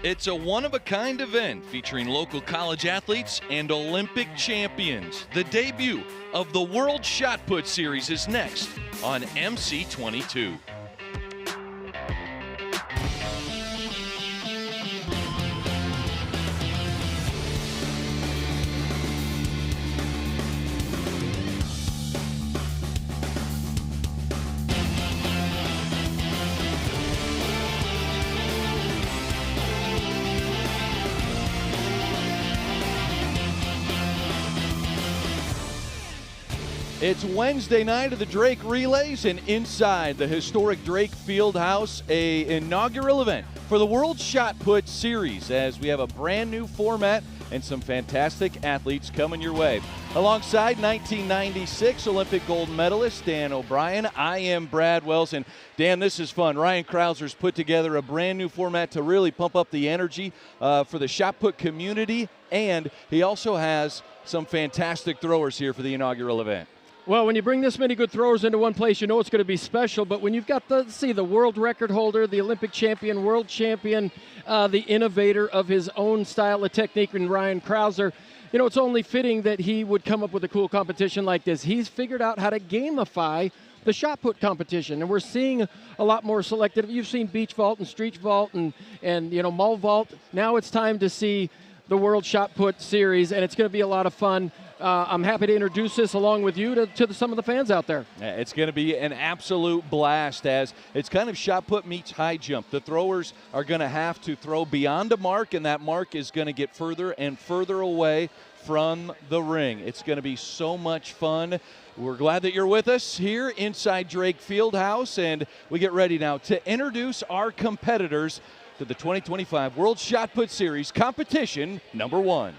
It's a one-of-a-kind event featuring local college athletes and Olympic champions. The debut of the World Shot Put Series is next on MC22. It's Wednesday night of the Drake Relays, and inside the historic Drake Fieldhouse, an inaugural event for the World Shot Put Series, as we have a brand new format and some fantastic athletes coming your way. Alongside 1996 Olympic gold medalist Dan O'Brien, I am Brad Wells, and Dan, this is fun. Ryan Crouser's put together a brand new format to really pump up the energy for the shot put community, and he also has some fantastic throwers here for the inaugural event. Well, when you bring this many good throwers into one place, you know it's going to be special. But when you've got the world record holder, the Olympic champion, world champion, the innovator of his own style of technique in Ryan Crouser, you know, it's only fitting that he would come up with a cool competition like this. He's figured out how to gamify the shot put competition, and we're seeing a lot more selective. You've seen beach vault and street vault and you know, mall vault. Now it's time to see the World Shot Put Series, and it's going to be a lot of fun. I'm happy to introduce this along with you to some of the fans out there. It's going to be an absolute blast, as it's kind of shot put meets high jump. The throwers are going to have to throw beyond a mark, and that mark is going to get further and further away from the ring. It's going to be so much fun. We're glad that you're with us here inside Drake Fieldhouse, and we get ready now to introduce our competitors to the 2025 World Shot Put Series competition number 1.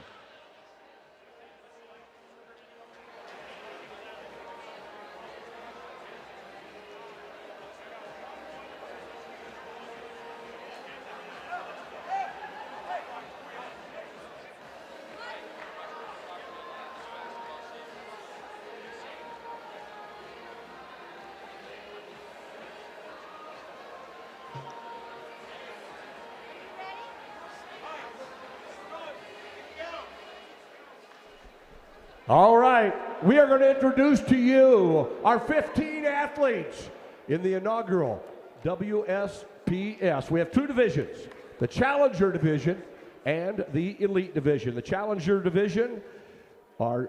All right, we are going to introduce to you our 15 athletes in the inaugural WSPS. We have 2 divisions, the Challenger Division and the Elite Division. The Challenger Division are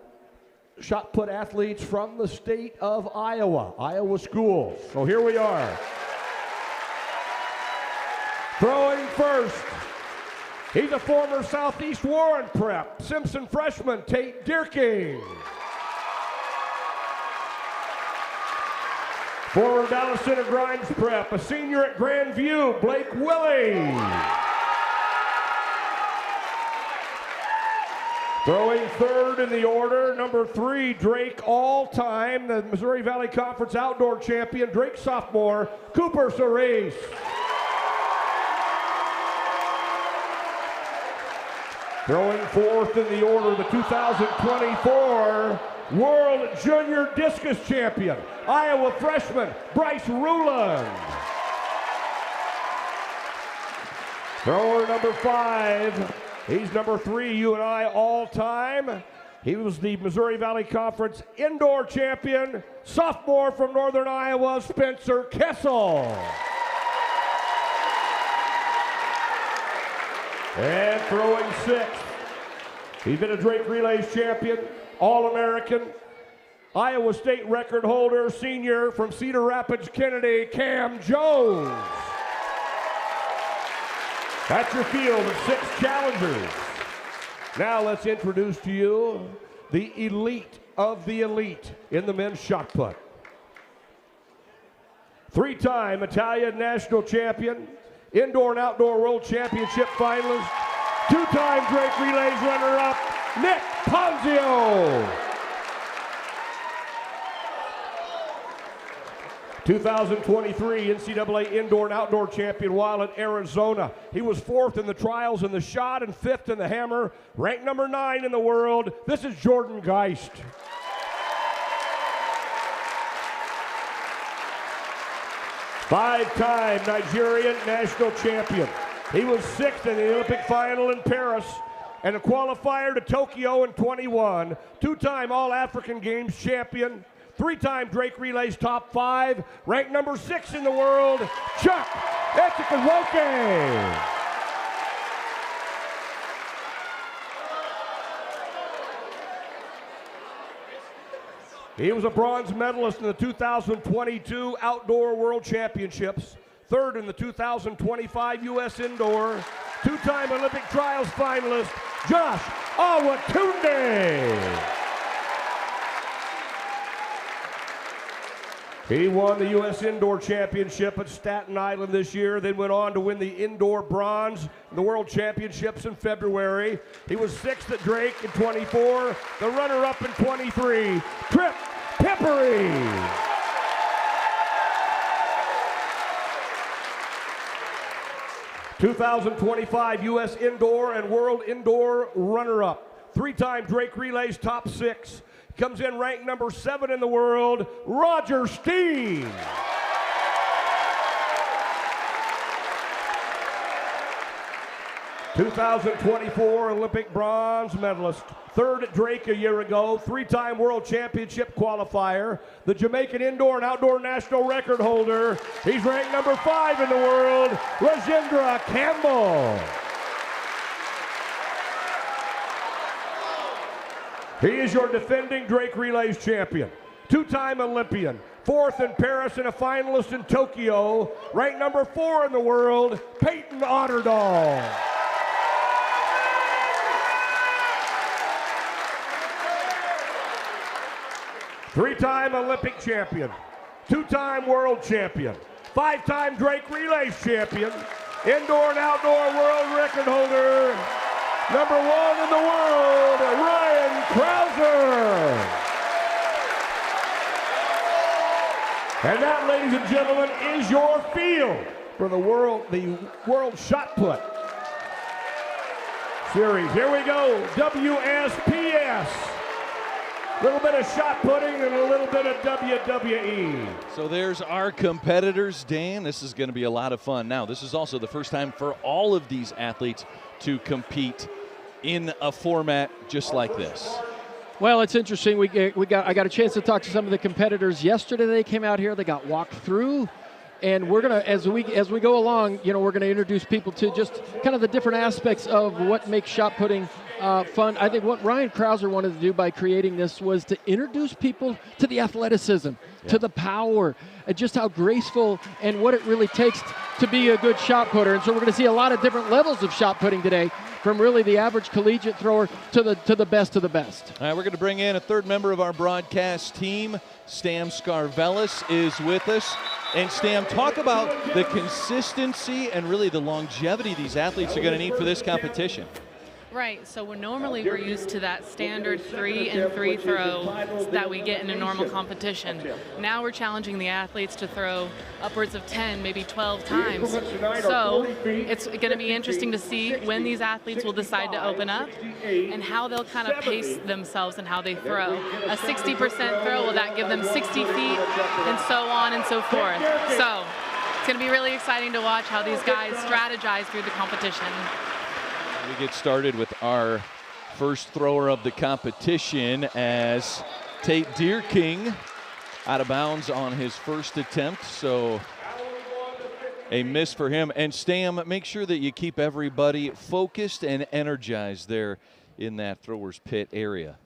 shot put athletes from the state of Iowa schools. So here we are. Throwing first. He's a former Southeast Warren prep, Simpson freshman Tate Dierking. Former Dallas Center Grimes prep, a senior at Grandview, Blake Willie. Throwing third in the order, number 3, Drake all-time, the Missouri Valley Conference outdoor champion, Drake sophomore, Cooper Cerise. Throwing fourth in the order, the 2024 World Junior Discus Champion, Iowa freshman Bryce Ruland. Thrower number 5, he's number 3 UNI all-time. He was the Missouri Valley Conference indoor champion, sophomore from Northern Iowa, Spencer Kessel. And throwing 6th, he's been a Drake Relays champion, All-American, Iowa State record holder, senior from Cedar Rapids, Kennedy, Cam Jones. That's your field of 6 challengers. Now let's introduce to you the elite of the elite in the men's shot put. 3-time Italian national champion, indoor and outdoor world championship finalist, 2-time Drake Relays runner-up, Nick Ponzio. 2023 NCAA indoor and outdoor champion while in Arizona. He was 4th in the trials in the shot and 5th in the hammer, ranked number 9 in the world. This is Jordan Geist. 5-time Nigerian national champion, He was 6th in the Olympic final in Paris and a qualifier to Tokyo in 21. 2-time All-African Games champion, 3-time Drake Relays top 5, ranked number 6 in the world, Chuck Etchekwoke. He was a bronze medalist in the 2022 Outdoor World Championships, 3rd in the 2025 U.S. Indoor, 2-time Olympic Trials finalist, Josh Awatunde. He won the U.S. Indoor Championship at Staten Island this year, then went on to win the Indoor Bronze in the World Championships in February. He was 6th at Drake in 24, the runner-up in 23, Trip Peppery. '25 U.S. Indoor and World Indoor runner-up, 3-time Drake Relays top 6. Comes in ranked number 7 in the world, Roger Steen. '24 Olympic bronze medalist, 3rd at Drake a year ago, 3-time World Championship qualifier, the Jamaican indoor and outdoor national record holder. He's ranked number 5 in the world, Rajendra Campbell. He is your defending Drake Relays champion, 2-time Olympian, 4th in Paris and a finalist in Tokyo, ranked number 4 in the world, Peyton Otterdahl. Three-time Olympic champion, 2-time world champion, 5-time Drake Relays champion, indoor and outdoor world record holder, number 1 in the world, Ryan Crouser. And that, ladies and gentlemen, is your field for the World Shot Put Series. Here we go, WSPS. A little bit of shot putting and a little bit of WWE. So there's our competitors, Dan. This is going to be a lot of fun. Now, this is also the first time for all of these athletes to compete in a format just like this. Well, it's interesting. I got a chance to talk to some of the competitors yesterday. They came out here. They got walked through. And we're gonna, as we go along, we're gonna introduce people to just kind of the different aspects of what makes shot putting fun. I think what Ryan Crouser wanted to do by creating this was to introduce people to the athleticism, to the power, and just how graceful and what it really takes to be a good shot putter. And so we're gonna see a lot of different levels of shot putting today, from really the average collegiate thrower to the best of the best. All right, we're gonna bring in a third member of our broadcast team. Stam Scarvelis is with us. And Stam, talk about the consistency and really the longevity these athletes are going to need for this competition. Right, so we're used to that standard 3-and-3 throw that we get in a normal competition. Now we're challenging the athletes to throw upwards of 10, maybe 12 times. So it's going to be interesting to see when these athletes will decide to open up and how they'll kind of pace themselves and how they throw. A 60% throw, will that give them 60 feet, and so on and so forth. So it's going to be really exciting to watch how these guys strategize through the competition. We get started with our first thrower of the competition as Tate Deerking out of bounds on his first attempt, so a miss for him. And Stam, make sure that you keep everybody focused and energized there in that thrower's pit area.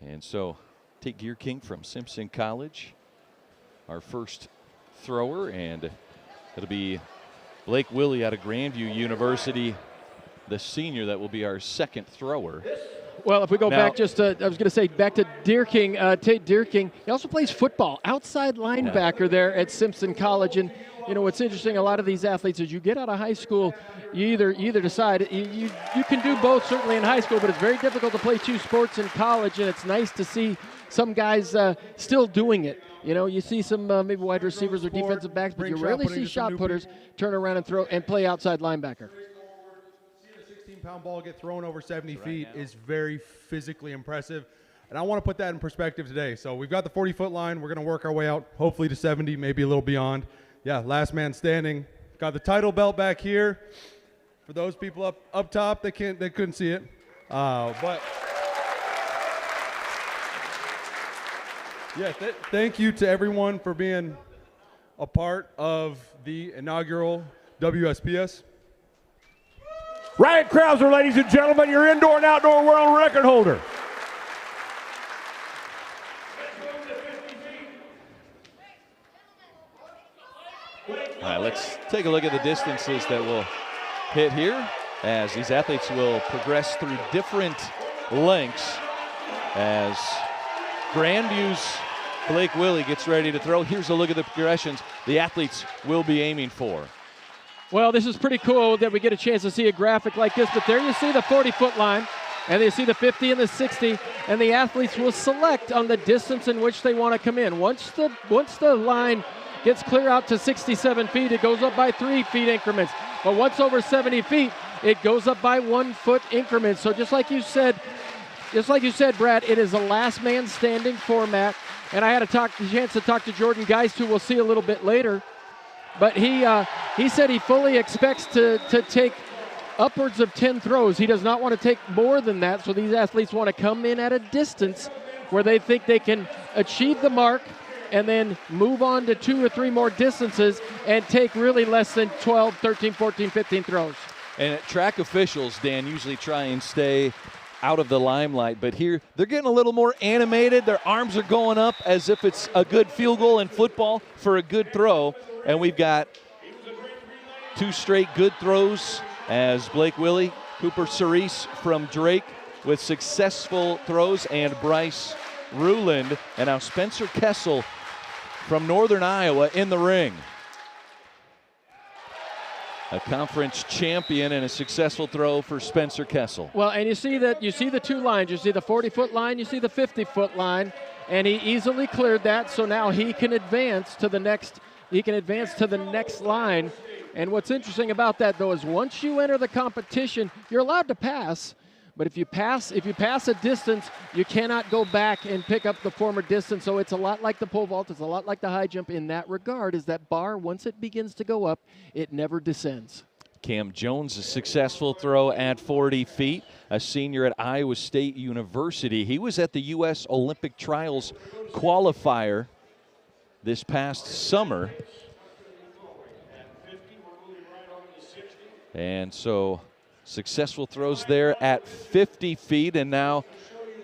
And so Tate Deerking from Simpson College, our first thrower, and it'll be Blake Willie out of Grandview University, the senior, that will be our second thrower. Well, if we go back just to, I was going to say, back to Deerking, Tate Deerking, he also plays football, outside linebacker there at Simpson College. And, what's interesting, a lot of these athletes, as you get out of high school, you either decide, you can do both, certainly in high school, but it's very difficult to play two sports in college, and it's nice to see some guys still doing it. You see some maybe wide receivers or defensive backs, but you rarely see shot putters turn around and throw and play outside linebacker. Seeing a 16-pound ball get thrown over 70 feet is very physically impressive, and I want to put that in perspective today. So we've got the 40-foot line. We're going to work our way out, hopefully to 70, maybe a little beyond. yeah, last man standing. Got the title belt back here. For those people up top, they couldn't see it, but yeah, thank you to everyone for being a part of the inaugural WSPS. Ryan Crouser, ladies and gentlemen, your indoor and outdoor world record holder. All right, let's take a look at the distances that will hit here as these athletes will progress through different lengths as Grandview's Blake Willie gets ready to throw. Here's a look at the progressions the athletes will be aiming for. Well, this is pretty cool that we get a chance to see a graphic like this, but there you see the 40-foot line, and you see the 50 and the 60, and the athletes will select on the distance in which they want to come in. Once the line gets clear out to 67 feet, it goes up by 3 feet increments. But once over 70 feet, it goes up by 1 foot increments. So just like you said, Brad, it is a last man standing format. And I had a chance to talk to Jordan Geist, who we'll see a little bit later. But he said he fully expects to take upwards of 10 throws. He does not want to take more than that. So these athletes want to come in at a distance where they think they can achieve the mark and then move on to 2 or 3 more distances and take really less than 12, 13, 14, 15 throws. And track officials, Dan, usually try and stay out of the limelight, but here they're getting a little more animated. Their arms are going up as if it's a good field goal in football for a good throw. And we've got 2 straight good throws as Blake Willie, Cooper Cerise from Drake with successful throws, and Bryce Ruland, and now Spencer Kessel from Northern Iowa in the ring. A conference champion and a successful throw for Spencer Kessel. Well, and you see the 2 lines. You see the 40-foot line, you see the 50-foot line, and he easily cleared that. So now he can advance to the next. He can advance to the next line. And what's interesting about that, though, is once you enter the competition, you're allowed to pass. But if you pass a distance, you cannot go back and pick up the former distance. So it's a lot like the pole vault. It's a lot like the high jump in that regard, is that bar, once it begins to go up, it never descends. Cam Jones, a successful throw at 40 feet, a senior at Iowa State University. He was at the U.S. Olympic Trials qualifier this past summer. And so successful throws there at 50 feet, and now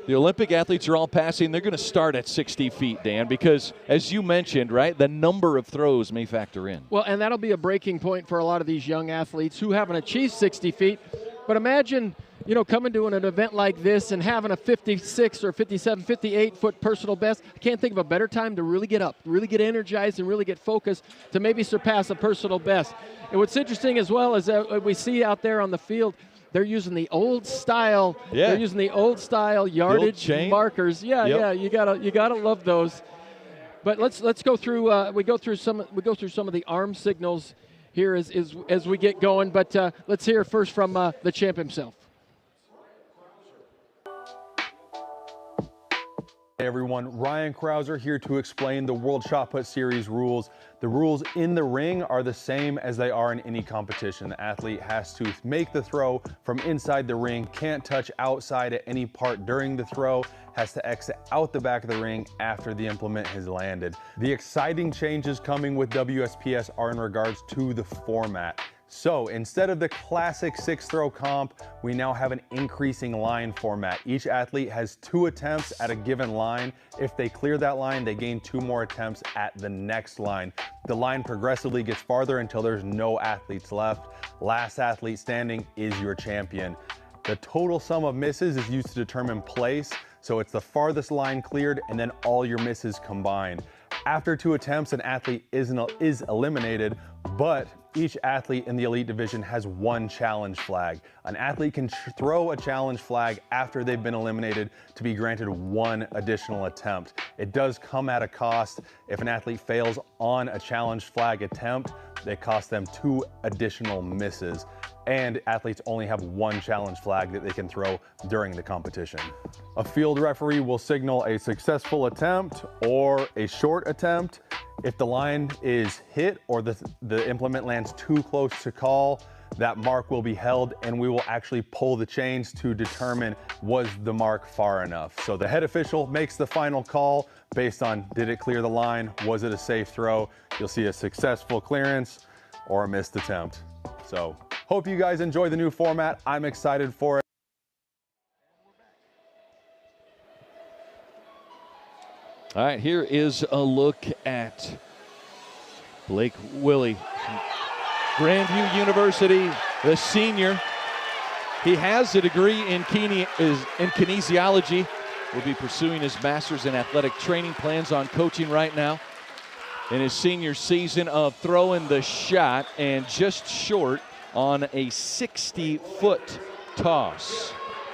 the Olympic athletes are all passing. They're going to start at 60 feet, Dan, because as you mentioned, right, the number of throws may factor in. Well, and that'll be a breaking point for a lot of these young athletes who haven't achieved 60 feet. But imagine, coming to an event like this and having a 56 or 57, 58-foot personal best. I can't think of a better time to really get up, really get energized, and really get focused to maybe surpass a personal best. And what's interesting as well is that we see out there on the field, they're using the old style. Yeah. They're using the old style yardage markers. Yeah, you gotta love those. But let's go through. We go through some of the arm signals here as we get going. But let's hear first from the champ himself. Hey everyone, Ryan Crouser here to explain the World Shot Put Series rules. The rules in the ring are the same as they are in any competition. The athlete has to make the throw from inside the ring, can't touch outside at any part during the throw, has to exit out the back of the ring after the implement has landed. The exciting changes coming with WSPS are in regards to the format. So instead of the classic 6-throw comp, we now have an increasing line format. Each athlete has 2 attempts at a given line. If they clear that line, they gain 2 more attempts at the next line. The line progressively gets farther until there's no athletes left. Last athlete standing is your champion. The total sum of misses is used to determine place, so it's the farthest line cleared and then all your misses combined. After 2 attempts, an athlete is eliminated, but each athlete in the elite division has 1 challenge flag. An athlete can throw a challenge flag after they've been eliminated to be granted 1 additional attempt. It does come at a cost. If an athlete fails on a challenge flag attempt, it costs them 2 additional misses. And athletes only have 1 challenge flag that they can throw during the competition. A field referee will signal a successful attempt or a short attempt. If the line is hit or the implement lands too close to call, that mark will be held and we will actually pull the chains to determine was the mark far enough. So the head official makes the final call based on did it clear the line, was it a safe throw? You'll see a successful clearance or a missed attempt. So hope you guys enjoy the new format. I'm excited for it. All right, here is a look at Blake Willie. Grandview University, the senior. He has a degree in kinesiology. Will be pursuing his master's in athletic training, plans on coaching right now. In his senior season of throwing the shot and just short on a 60-foot toss.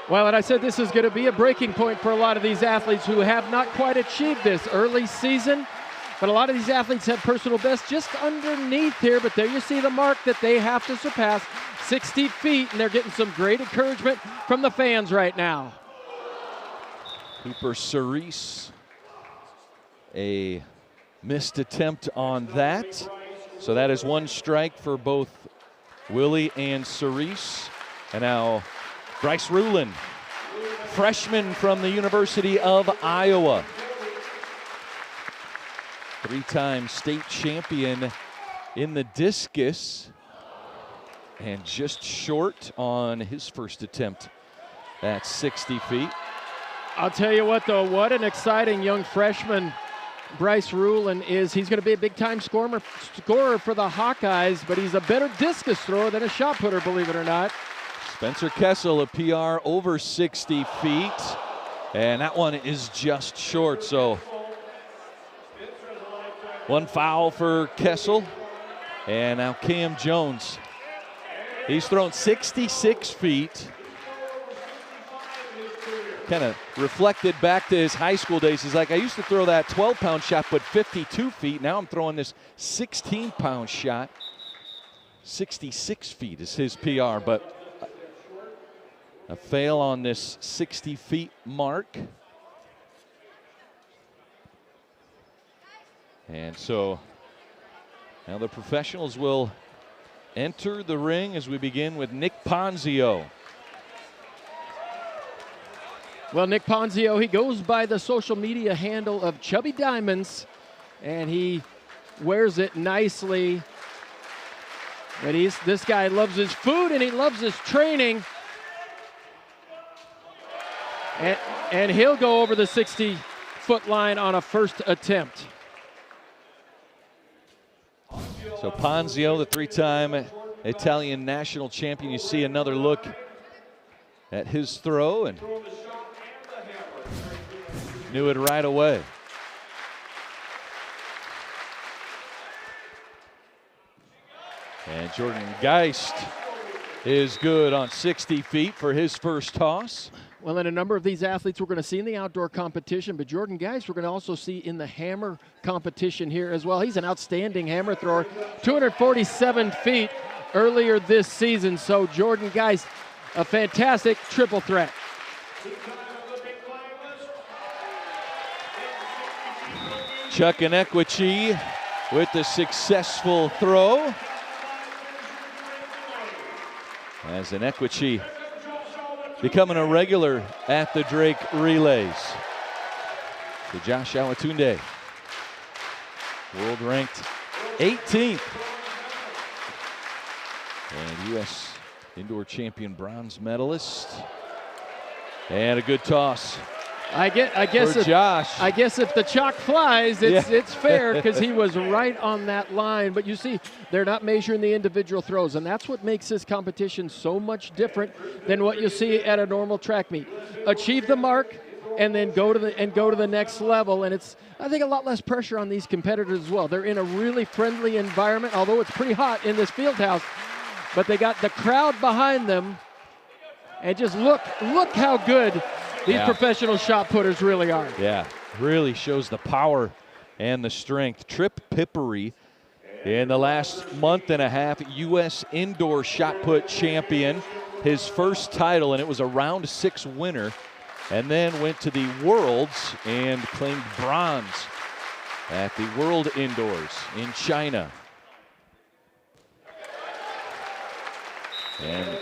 Well, and I said this is going to be a breaking point for a lot of these athletes who have not quite achieved this early season. But a lot of these athletes have personal bests just underneath here. But there you see the mark that they have to surpass, 60 feet, and they're getting some great encouragement from the fans right now. Cooper Cerise, a missed attempt on that. So that is one strike for both Willie and Cerise. And now Bryce Rulin, freshman from the University of Iowa. Three-time state champion in the discus, and just short on his first attempt at 60 feet. I'll tell you what, though, what an exciting young freshman Bryce Rulin is. He's going to be a big-time scorer for the Hawkeyes, but he's a better discus thrower than a shot putter, believe it or not. Spencer Kessel, a PR over 60 feet, and that one is just short, so one foul for Kessel. And now Cam Jones. He's thrown 66 feet. Kind of reflected back to his high school days. He's like, I used to throw that 12-pound shot, but 52 feet. Now I'm throwing this 16-pound shot. 66 feet is his PR, but a fail on this 60 feet mark. And so now the professionals will enter the ring as we begin with Nick Ponzio. Well, Nick Ponzio, he goes by the social media handle of Chubby Diamonds, and he wears it nicely. But this guy loves his food and he loves his training. And he'll go over the 60-foot line on a first attempt. So Ponzio, the three-time Italian national champion, you see another look at his throw and knew it right away. And Jordan Geist is good on 60 feet for his first toss. Well, and a number of these athletes we're going to see in the outdoor competition, but Jordan Geist we're going to also see in the hammer competition here as well. He's an outstanding hammer thrower, 247 feet earlier this season. So Jordan Geist, a fantastic triple threat. Chuck Inequichi with the successful throw. As Inequichi becoming a regular at the Drake relays. To Josh Alatunde, world ranked 18th. And U.S. indoor champion bronze medalist. And a good toss. I guess for Josh. I guess if the chalk flies, it's fair because he was right on that line. But you see, they're not measuring the individual throws, and that's what makes this competition so much different than what you see at a normal track meet. Achieve the mark, and then go to the next level. And it's, I think, a lot less pressure on these competitors as well. They're in a really friendly environment, although it's pretty hot in this field house. But they got the crowd behind them, and just look how good these professional shot putters really are. Yeah, really shows the power and the strength. Trip Pippery, in the last month and a half, U.S. indoor shot put champion. His first title, and it was a round 6 winner. And then went to the Worlds and claimed bronze at the World Indoors in China. And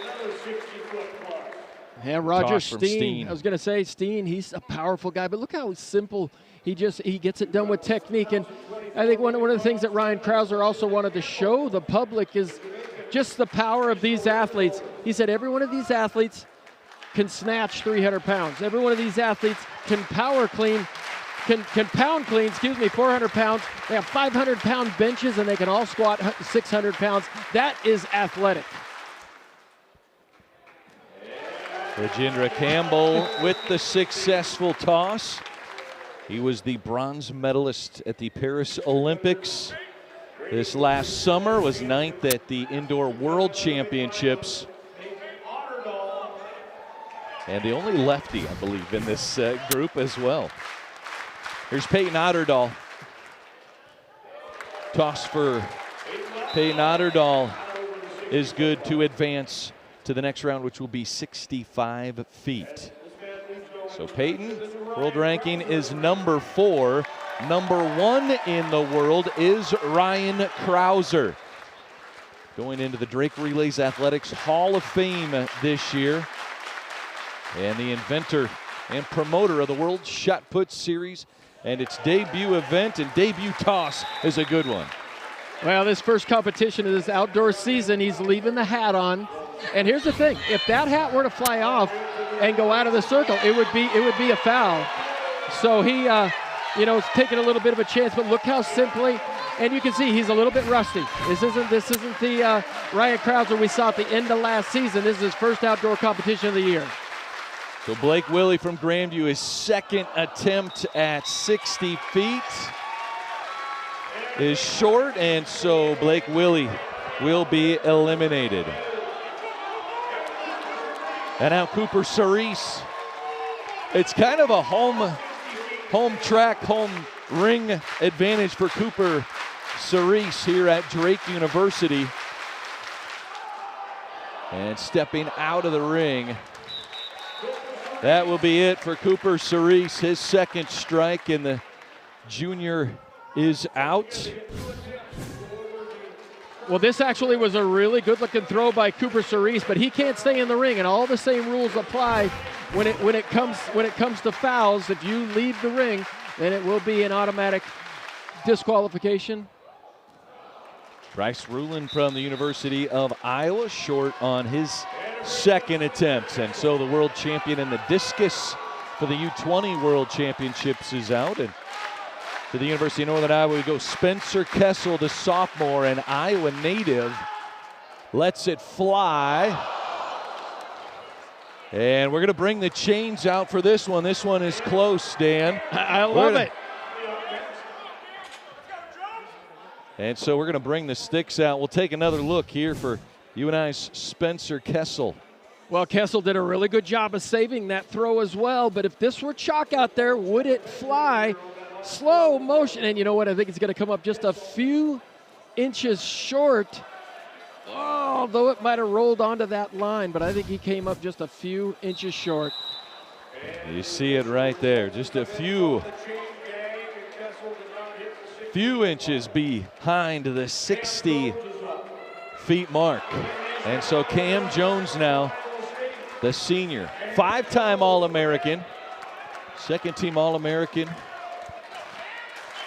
yeah, Roger toss from Steen. I was going to say Steen, he's a powerful guy, but look how simple he gets it done with technique. And I think one of the things that Ryan Crouser also wanted to show the public is just the power of these athletes. He said every one of these athletes can snatch 300 pounds. Every one of these athletes can pound clean, 400 pounds. They have 500-pound benches, and they can all squat 600 pounds. That is athletic. Rajendra Campbell with the successful toss. He was the bronze medalist at the Paris Olympics this last summer, was 9th at the Indoor World Championships. And the only lefty, I believe, in this group as well. Here's Peyton Otterdahl. Toss for Peyton Otterdahl is good to advance to the next round, which will be 65 feet. So Peyton, world ranking is number 4. Number 1 in the world is Ryan Crouser. Going into the Drake Relays Athletics Hall of Fame this year. And the inventor and promoter of the World Shot Put Series and its debut event and debut toss is a good one. Well, this first competition of this outdoor season, he's leaving the hat on. And here's the thing, if that hat were to fly off and go out of the circle, it would be a foul. So he is taking a little bit of a chance, but look how simply, and you can see he's a little bit rusty. This isn't the Ryan Crouser we saw at the end of last season. This is his first outdoor competition of the year. So Blake Willie from Grandview, his second attempt at 60 feet is short, and so Blake Willie will be eliminated. And now Cooper Cerise. It's kind of a home track, home ring advantage for Cooper Cerise here at Drake University. And stepping out of the ring. That will be it for Cooper Cerise, his second strike, and the junior is out. Well, this actually was a really good-looking throw by Cooper Cerise, but he can't stay in the ring, and all the same rules apply when it comes to fouls. If you leave the ring, then it will be an automatic disqualification. Bryce Rulin from the University of Iowa, short on his second attempt, and so the world champion in the discus for the U20 World Championships is out. And to the University of Northern Iowa we go. Spencer Kessel, the sophomore and Iowa native, lets it fly. And we're going to bring the chains out for this one. This one is close, Dan. I love it. And so we're going to bring the sticks out. We'll take another look here for UNI's Spencer Kessel. Well, Kessel did a really good job of saving that throw as well, but if this were chalk out there, would it fly? Slow motion, and you know what? I think it's going to come up just a few inches short. Although it might have rolled onto that line, but I think he came up just a few inches short. You see it right there, just a few inches behind the 60 feet mark. And so Cam Jones now, the senior, 5-time All-American, second-team All-American,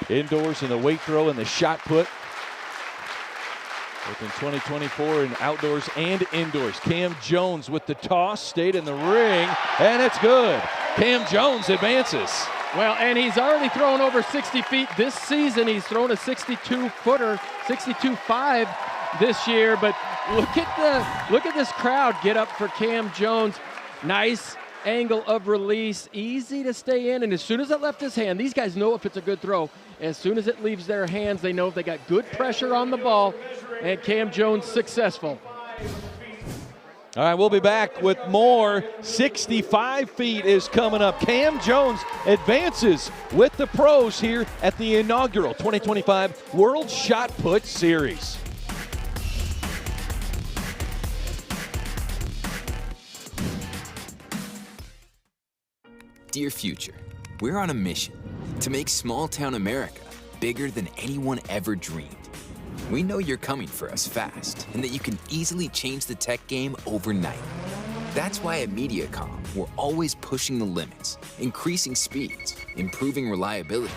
indoors in the weight throw and the shot put. Both in 2024 in outdoors and indoors. Cam Jones with the toss, stayed in the ring, and it's good. Cam Jones advances. Well, and he's already thrown over 60 feet this season. He's thrown a 62-footer, 62.5 this year. But look at this crowd get up for Cam Jones. Nice angle of release, easy to stay in. And as soon as it left his hand, these guys know if it's a good throw. As soon as it leaves their hands, they know they got good pressure on the ball. And Cam Jones successful. All right, we'll be back with more. 65 feet is coming up. Cam Jones advances with the pros here at the inaugural 2025 World Shot Put Series. Dear future, we're on a mission to make small-town America bigger than anyone ever dreamed. We know you're coming for us fast and that you can easily change the tech game overnight. That's why at Mediacom, we're always pushing the limits, increasing speeds, improving reliability,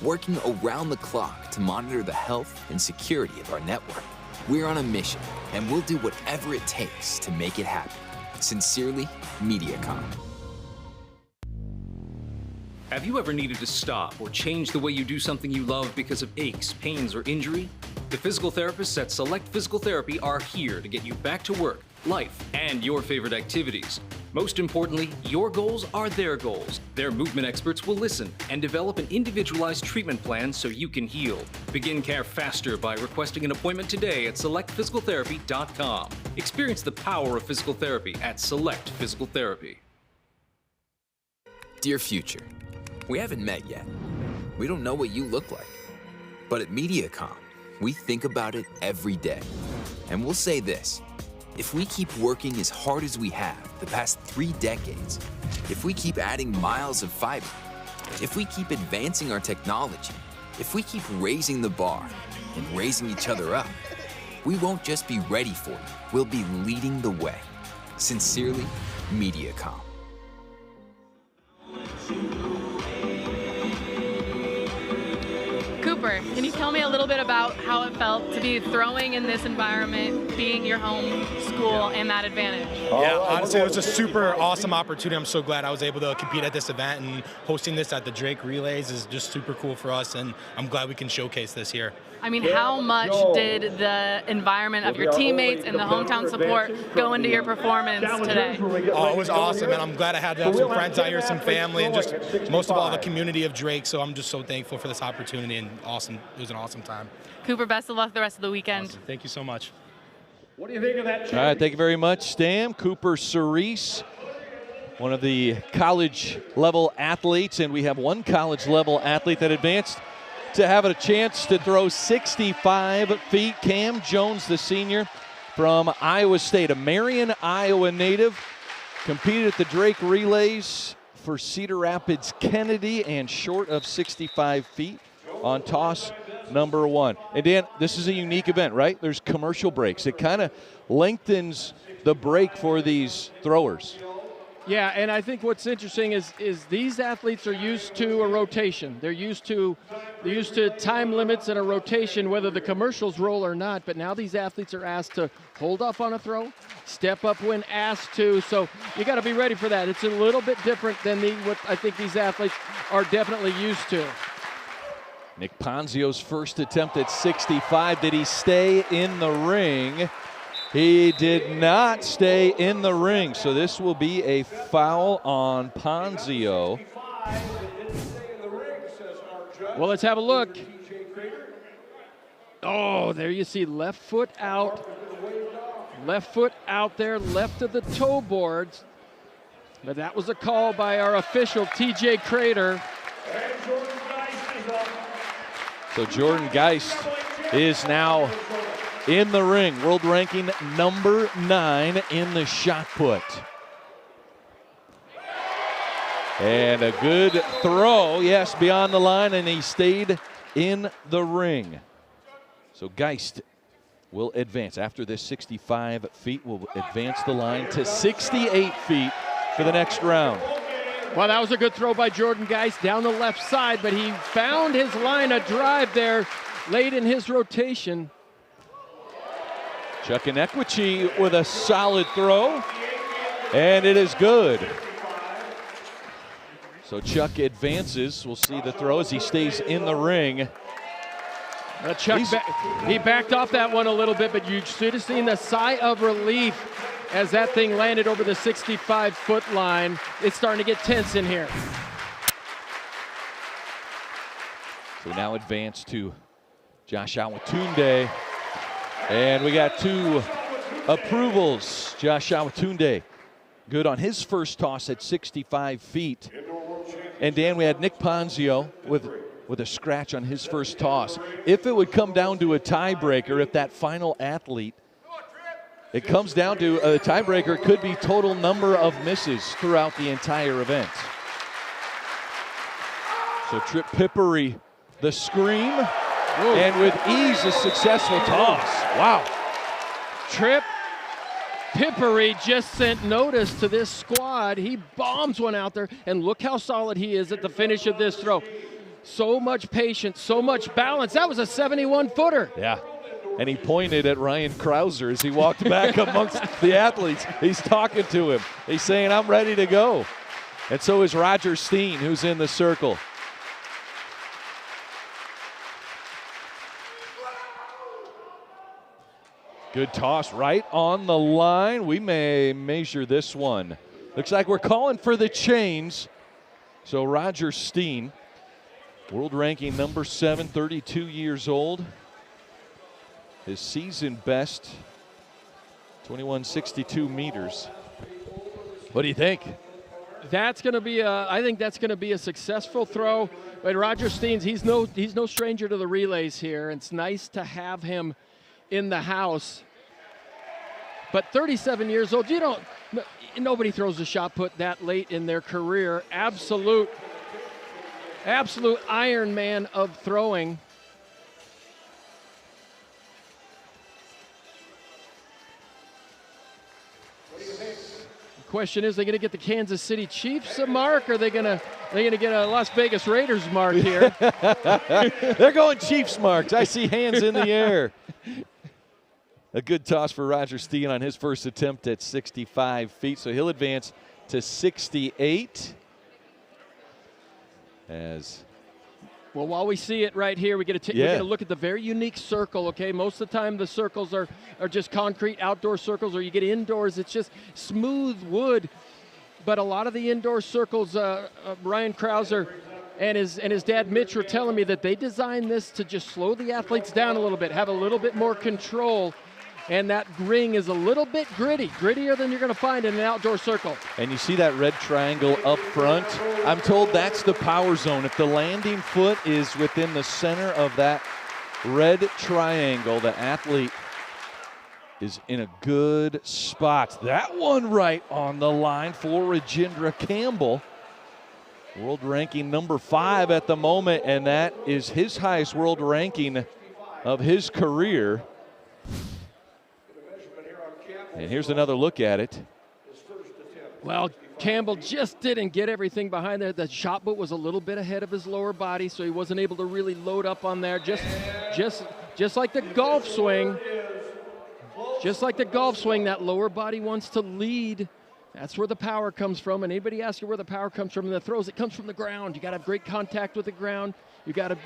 working around the clock to monitor the health and security of our network. We're on a mission, and we'll do whatever it takes to make it happen. Sincerely, Mediacom. Have you ever needed to stop or change the way you do something you love because of aches, pains, or injury? The physical therapists at Select Physical Therapy are here to get you back to work, life, and your favorite activities. Most importantly, your goals are their goals. Their movement experts will listen and develop an individualized treatment plan so you can heal. Begin care faster by requesting an appointment today at selectphysicaltherapy.com. Experience the power of physical therapy at Select Physical Therapy. Dear future, we haven't met yet. We don't know what you look like. But at Mediacom, we think about it every day. And we'll say this: if we keep working as hard as we have the past 3 decades, if we keep adding miles of fiber, if we keep advancing our technology, if we keep raising the bar and raising each other up, we won't just be ready for you, we'll be leading the way. Sincerely, Mediacom. Cooper, can you tell me a little bit about how it felt to be throwing in this environment, being your home school, and that advantage? Yeah, honestly, it was a super awesome opportunity. I'm so glad I was able to compete at this event, and hosting this at the Drake Relays is just super cool for us, and I'm glad we can showcase this here. I mean, how much did the environment of your teammates and the hometown support go into your performance today? Oh, it was awesome, and I'm glad I had to have some friends out here, some family, and just most of all the community of Drake. So I'm just so thankful for this opportunity, and awesome. It was an awesome time. Cooper, best of luck the rest of the weekend. Awesome. Thank you so much. What do you think of that? All right, thank you very much, Stam. Cooper Cerise, one of the college-level athletes, and we have one college-level athlete that advanced to have a chance to throw 65 feet. Cam Jones, the senior from Iowa State, a Marion, Iowa native, competed at the Drake Relays for Cedar Rapids Kennedy and short of 65 feet on toss number 1. And Dan, this is a unique event, right? There's commercial breaks. It kind of lengthens the break for these throwers. Yeah, and I think what's interesting is these athletes are used to a rotation. They're used to time limits and a rotation, whether the commercials roll or not. But now these athletes are asked to hold off on a throw, step up when asked to. So you got to be ready for that. It's a little bit different than what I think these athletes are definitely used to. Nick Ponzio's first attempt at 65. Did he stay in the ring? He did not stay in the ring, so this will be a foul on Ponzio. Well, let's have a look. Oh, there you see left foot out. Left foot out there, left of the toe boards. But that was a call by our official, TJ Crater. So Jordan Geist is now in the ring, world ranking number 9 in the shot put. And a good throw, yes, beyond the line, and he stayed in the ring. So Geist will advance. After this 65 feet, will advance the line to 68 feet for the next round. Well, that was a good throw by Jordan Geist down the left side, but he found his line of drive there late in his rotation. Chuck Inequici with a solid throw, and it is good. So Chuck advances. We'll see the throw as he stays in the ring. Chuck, he backed off that one a little bit, but you should have seen the sigh of relief as that thing landed over the 65-foot line. It's starting to get tense in here. So now advance to Josh Awatunde. And we got 2 approvals. Josh Awatunde, good on his first toss at 65 feet. And Dan, we had Nick Ponzio with a scratch on his first toss. If it would come down to a tiebreaker, if that final athlete, it comes down to a tiebreaker, could be total number of misses throughout the entire event. So Trip Pippery the scream, and with ease, a successful toss. Wow. Trip Pippery just sent notice to this squad. He bombs one out there, and look how solid he is at the finish of this throw. So much patience, so much balance. That was a 71-footer. Yeah. And he pointed at Ryan Crouser as he walked back amongst the athletes. He's talking to him. He's saying, I'm ready to go. And so is Roger Steen, who's in the circle. Good toss right on the line. We may measure this one. Looks like we're calling for the chains. So Roger Steen, world ranking number 7, 32 years old. His season best, 2162 meters. What do you think? That's going to be I think that's going to be a successful throw. But Roger Steens, he's no stranger to the relays here. It's nice to have him in the house. But 37 years old, nobody throws a shot put that late in their career. Absolute Iron Man of throwing. Question is, are they going to get the Kansas City Chiefs a mark, or are they going to get a Las Vegas Raiders mark here? They're going Chiefs marks. I see hands in the air. A good toss for Roger Steen on his first attempt at 65 feet, so he'll advance to 68. Well, while we see it right here, we get to look at the very unique circle, okay? Most of the time the circles are just concrete outdoor circles, or you get indoors, it's just smooth wood. But a lot of the indoor circles, Ryan Crouser and his dad Mitch were telling me that they designed this to just slow the athletes down a little bit, have a little bit more control. And that ring is a little bit grittier than you're going to find in an outdoor circle. And you see that red triangle up front? I'm told that's the power zone. If the landing foot is within the center of that red triangle, the athlete is in a good spot. That one right on the line for Rajendra Campbell. World ranking number 5 at the moment, and that is his highest world ranking of his career. And here's another look at it. Well, Campbell just didn't get everything behind there. The shot put was a little bit ahead of his lower body, so he wasn't able to really load up on there. Just like the golf swing. Just like the golf swing, that lower body wants to lead. That's where the power comes from. And anybody asks you where the power comes from in the throws, it comes from the ground. You got to have great contact with the ground. You got to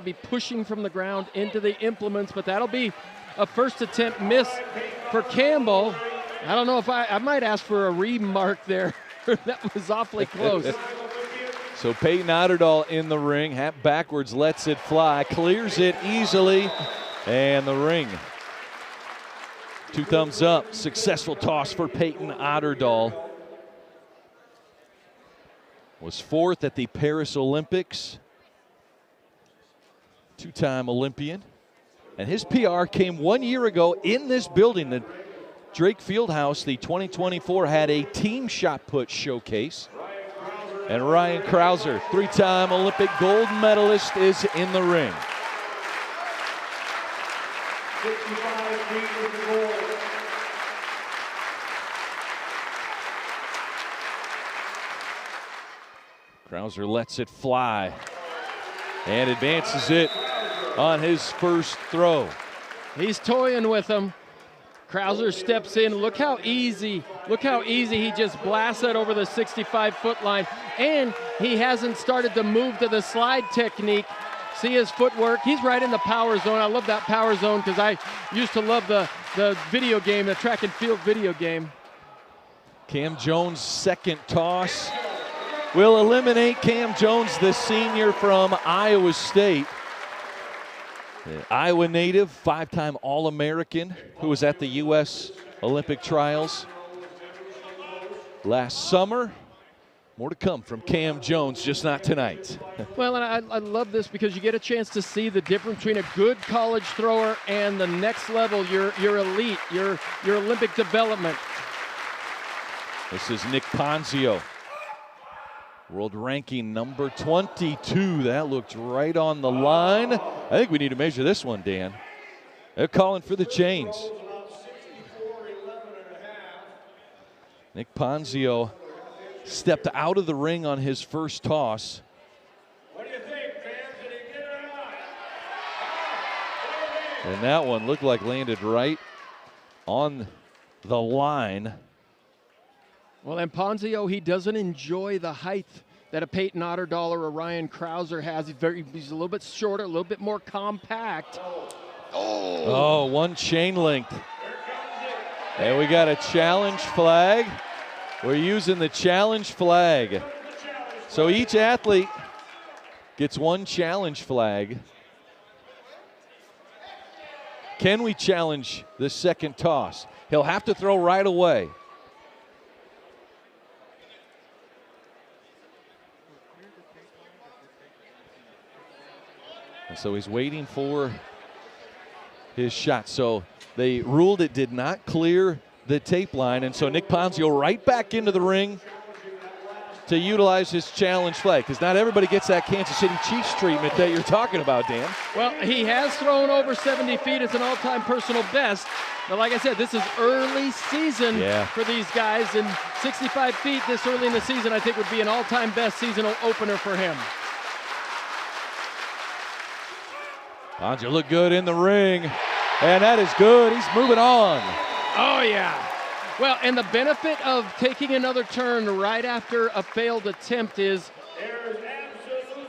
be pushing from the ground into the implements. But that'll be a first attempt miss for Campbell. I don't know if I might ask for a remark there. That was awfully close. So Peyton Otterdahl in the ring, hat backwards, lets it fly, clears it easily, and the ring. 2 thumbs up, successful toss for Peyton Otterdahl. Was 4th at the Paris Olympics. 2-time Olympian. And his PR came 1 year ago in this building. The Drake Fieldhouse, the 2024, had a team shot put showcase. And Ryan Crouser, 3-time Olympic gold medalist, is in the ring. 65 feet with the goal. Crouser lets it fly and advances it on his first throw. He's toying with him. Crouser steps in. Look how easy he just blasts that over the 65-foot line. And he hasn't started to move to the slide technique. See his footwork. He's right in the power zone. I love that power zone because I used to love the video game, the track and field video game. Cam Jones' second toss will eliminate Cam Jones, the senior from Iowa State. Iowa native, 5-time All-American, who was at the U.S. Olympic trials last summer. More to come from Cam Jones, just not tonight. Well, and I love this because you get a chance to see the difference between a good college thrower and the next level, your elite, your Olympic development. This is Nick Ponzio. World ranking number 22. That looked right on the line. I think we need to measure this one, Dan. They're calling for the chains. Nick Ponzio stepped out of the ring on his first toss. What do you think, fans? Did he get it or not? And that one looked like landed right on the line. Well, and Ponzio, he doesn't enjoy the height that a Peyton Otterdahl or a Ryan Crouser has. He's a little bit shorter, a little bit more compact. Oh, one chain length. And we got a challenge flag. We're using the challenge flag. So each athlete gets one challenge flag. Can we challenge the second toss? He'll have to throw right away. And so he's waiting for his shot. So they ruled it did not clear the tape line, and so Nick Ponzio right back into the ring to utilize his challenge flag, because not everybody gets that Kansas City Chiefs treatment that you're talking about, Dan. Well, he has thrown over 70 feet. It's an all-time personal best. But like I said, this is early season for these guys, and 65 feet this early in the season I think would be an all-time best seasonal opener for him. Ponzio looked good in the ring, and that is good. He's moving on. Oh, yeah. Well, and the benefit of taking another turn right after a failed attempt is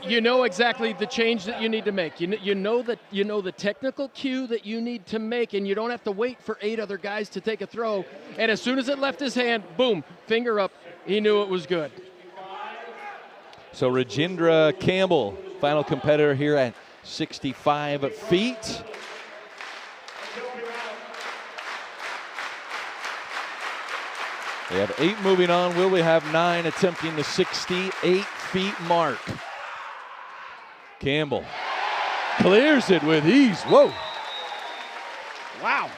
you know exactly the change that you need to make. You know the technical cue that you need to make, and you don't have to wait for 8 other guys to take a throw. And as soon as it left his hand, boom, finger up. He knew it was good. So Rajendra Campbell, final competitor here at 65 feet. We have 8 moving on. Will we have 9 attempting the 68 feet mark? Campbell clears it with ease. Whoa. Wow.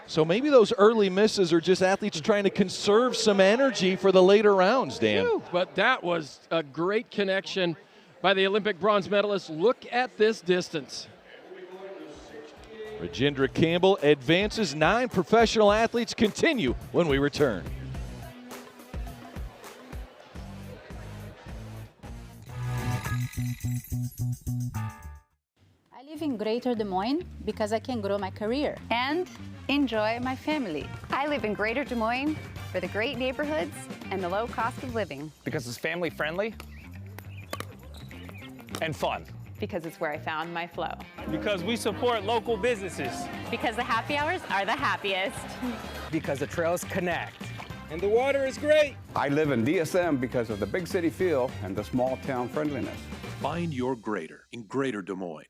So maybe those early misses are just athletes trying to conserve some energy for the later rounds, Dan. But that was a great connection by the Olympic bronze medalist. Look at this distance. Rajendra Campbell advances. 9 professional athletes continue when we return. I live in Greater Des Moines because I can grow my career and enjoy my family. I live in Greater Des Moines for the great neighborhoods and the low cost of living. Because it's family friendly and fun. Because it's where I found my flow. Because we support local businesses. Because the happy hours are the happiest. Because the trails connect. And the water is great. I live in DSM because of the big city feel and the small town friendliness. Find your greater in Greater Des Moines.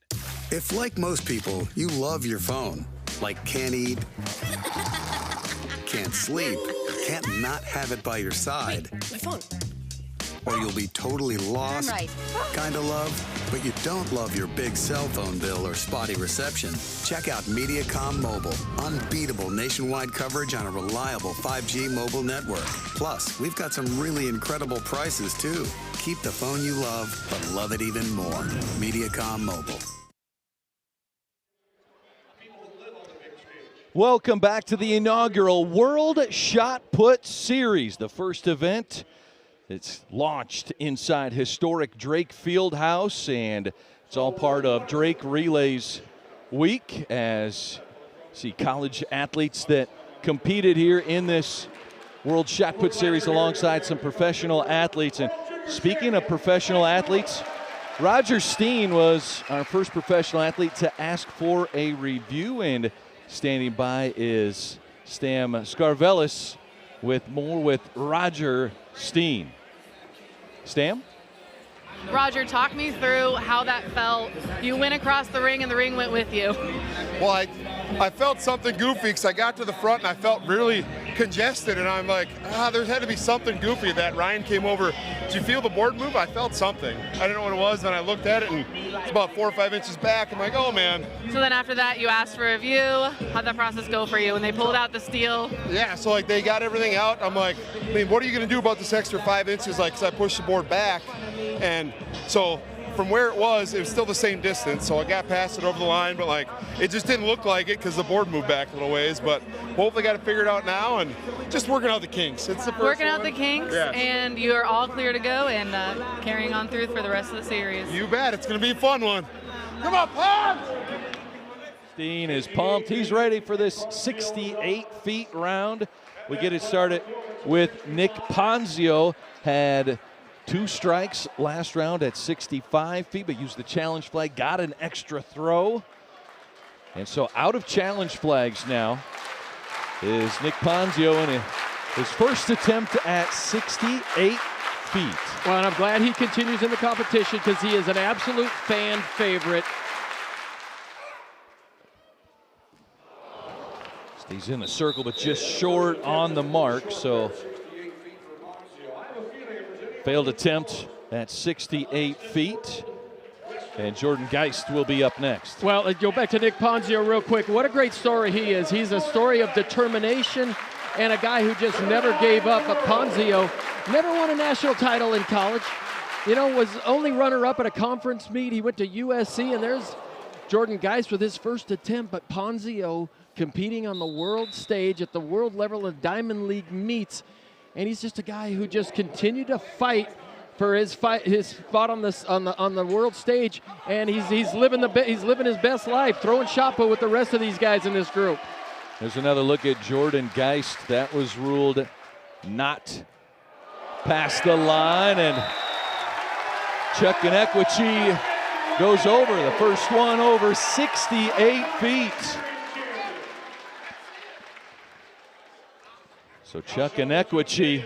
If, like most people, you love your phone, like can't eat, can't sleep, can't not have it by your side. My phone. Or you'll be totally lost, kinda love, but you don't love your big cell phone bill or spotty reception. Check out Mediacom Mobile. Unbeatable nationwide coverage on a reliable 5G mobile network. Plus, we've got some really incredible prices, too. Keep the phone you love, but love it even more. Mediacom Mobile. Welcome back to the inaugural World Shot Put Series, the first event. It's launched inside historic Drake Fieldhouse, and it's all part of Drake Relays Week, as you see college athletes that competed here in this World Shot Put Series alongside some professional athletes. And speaking of professional athletes, Roger Steen was our first professional athlete to ask for a review, and standing by is Stam Scarvelis with more with Roger Steen. Stam? Roger, talk me through how that felt. You went across the ring and the ring went with you. Well, I felt something goofy because I got to the front and I felt really congested, and I'm like, there had to be something goofy that Ryan came over. Did you feel the board move? I felt something. I didn't know what it was, and I looked at it, and it's about 4 or 5 inches back. I'm like, oh, man. So then after that, you asked for a view. How'd that process go for you when they pulled out the steel? Yeah, so like they got everything out. I'm like, I mean, what are you going to do about this extra 5 inches? Like, 'cause I pushed the board back, and so from where it was still the same distance, so I got past it over the line, but like it just didn't look like it because the board moved back a little ways. But hopefully got it figured out now and just working out the kinks. It's the first working out one. the kinks, yeah. And you are all clear to go and carrying on through for the rest of the series. You bet, it's going to be a fun one. Come on, Pop! Steen is pumped. He's ready for this 68 feet round. We get it started with Nick Ponzio. Had 2 strikes last round at 65 feet, but used the challenge flag, got an extra throw. And so out of challenge flags now is Nick Ponzio in his first attempt at 68 feet. Well, and I'm glad he continues in the competition because he is an absolute fan favorite. He's in the circle, but just short on the mark, so failed attempt at 68 feet. And Jordan Geist will be up next. Well, go back to Nick Ponzio real quick. What a great story he is. He's a story of determination and a guy who just never gave up. But Ponzio never won a national title in college. You know, was only runner-up at a conference meet. He went to USC, and there's Jordan Geist with his first attempt. But Ponzio competing on the world stage at the world level of Diamond League meets. And he's just a guy who just continued to fight for his spot on the world stage, and he's living his best life, throwing shot put with the rest of these guys in this group. There's another look at Jordan Geist. That was ruled not past the line, and Chuck Inequici goes over the first one over 68 feet. So Chuck Inequici,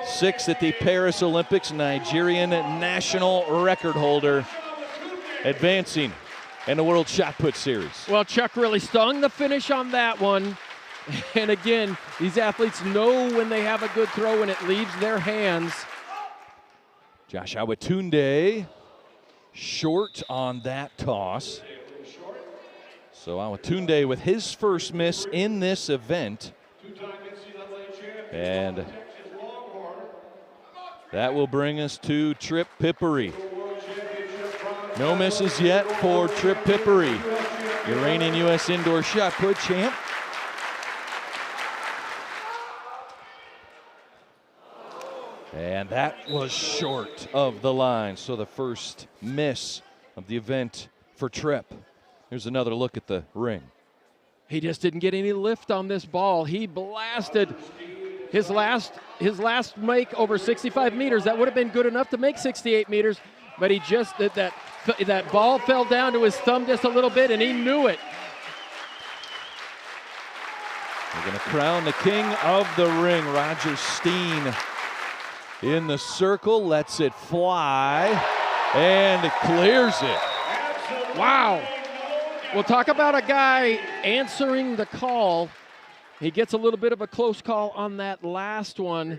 6th at the Paris Olympics, Nigerian national record holder, advancing in the World Shot Put Series. Well, Chuck really stung the finish on that one. And again, these athletes know when they have a good throw and it leaves their hands. Josh Awatunde short on that toss. So Awatunde with his first miss in this event. And that will bring us to Trip Pippery. No misses yet for Trip Pippery, your reigning U.S. indoor shot put champ. And that was short of the line, so the first miss of the event for Trip. Here's another look at the ring. He just didn't get any lift on this ball. He blasted his last make over 65 meters. That would have been good enough to make 68 meters, but he just did that ball fell down to his thumb just a little bit, and he knew it. We're going to crown the king of the ring, Roger Steen, in the circle, lets it fly, and clears it. Wow. We'll talk about a guy answering the call. He gets a little bit of a close call on that last one,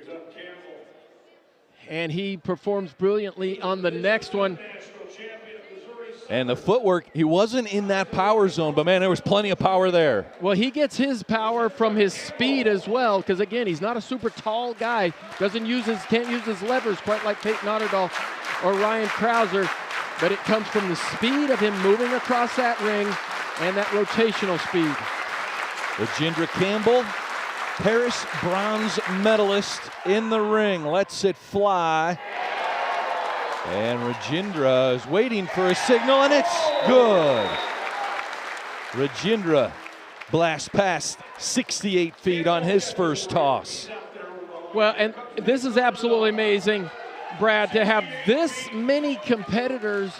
and he performs brilliantly on the next one. And the footwork, he wasn't in that power zone, but man, there was plenty of power there. Well, he gets his power from his speed as well, because again, he's not a super tall guy. Can't use his levers quite like Peyton Otterdahl or Ryan Crouser, but it comes from the speed of him moving across that ring and that rotational speed. Rajendra Campbell, Paris bronze medalist in the ring, lets it fly. And Rajendra is waiting for a signal, and it's good. Rajendra blasts past 68 feet on his first toss. Well, and this is absolutely amazing, Brad, to have this many competitors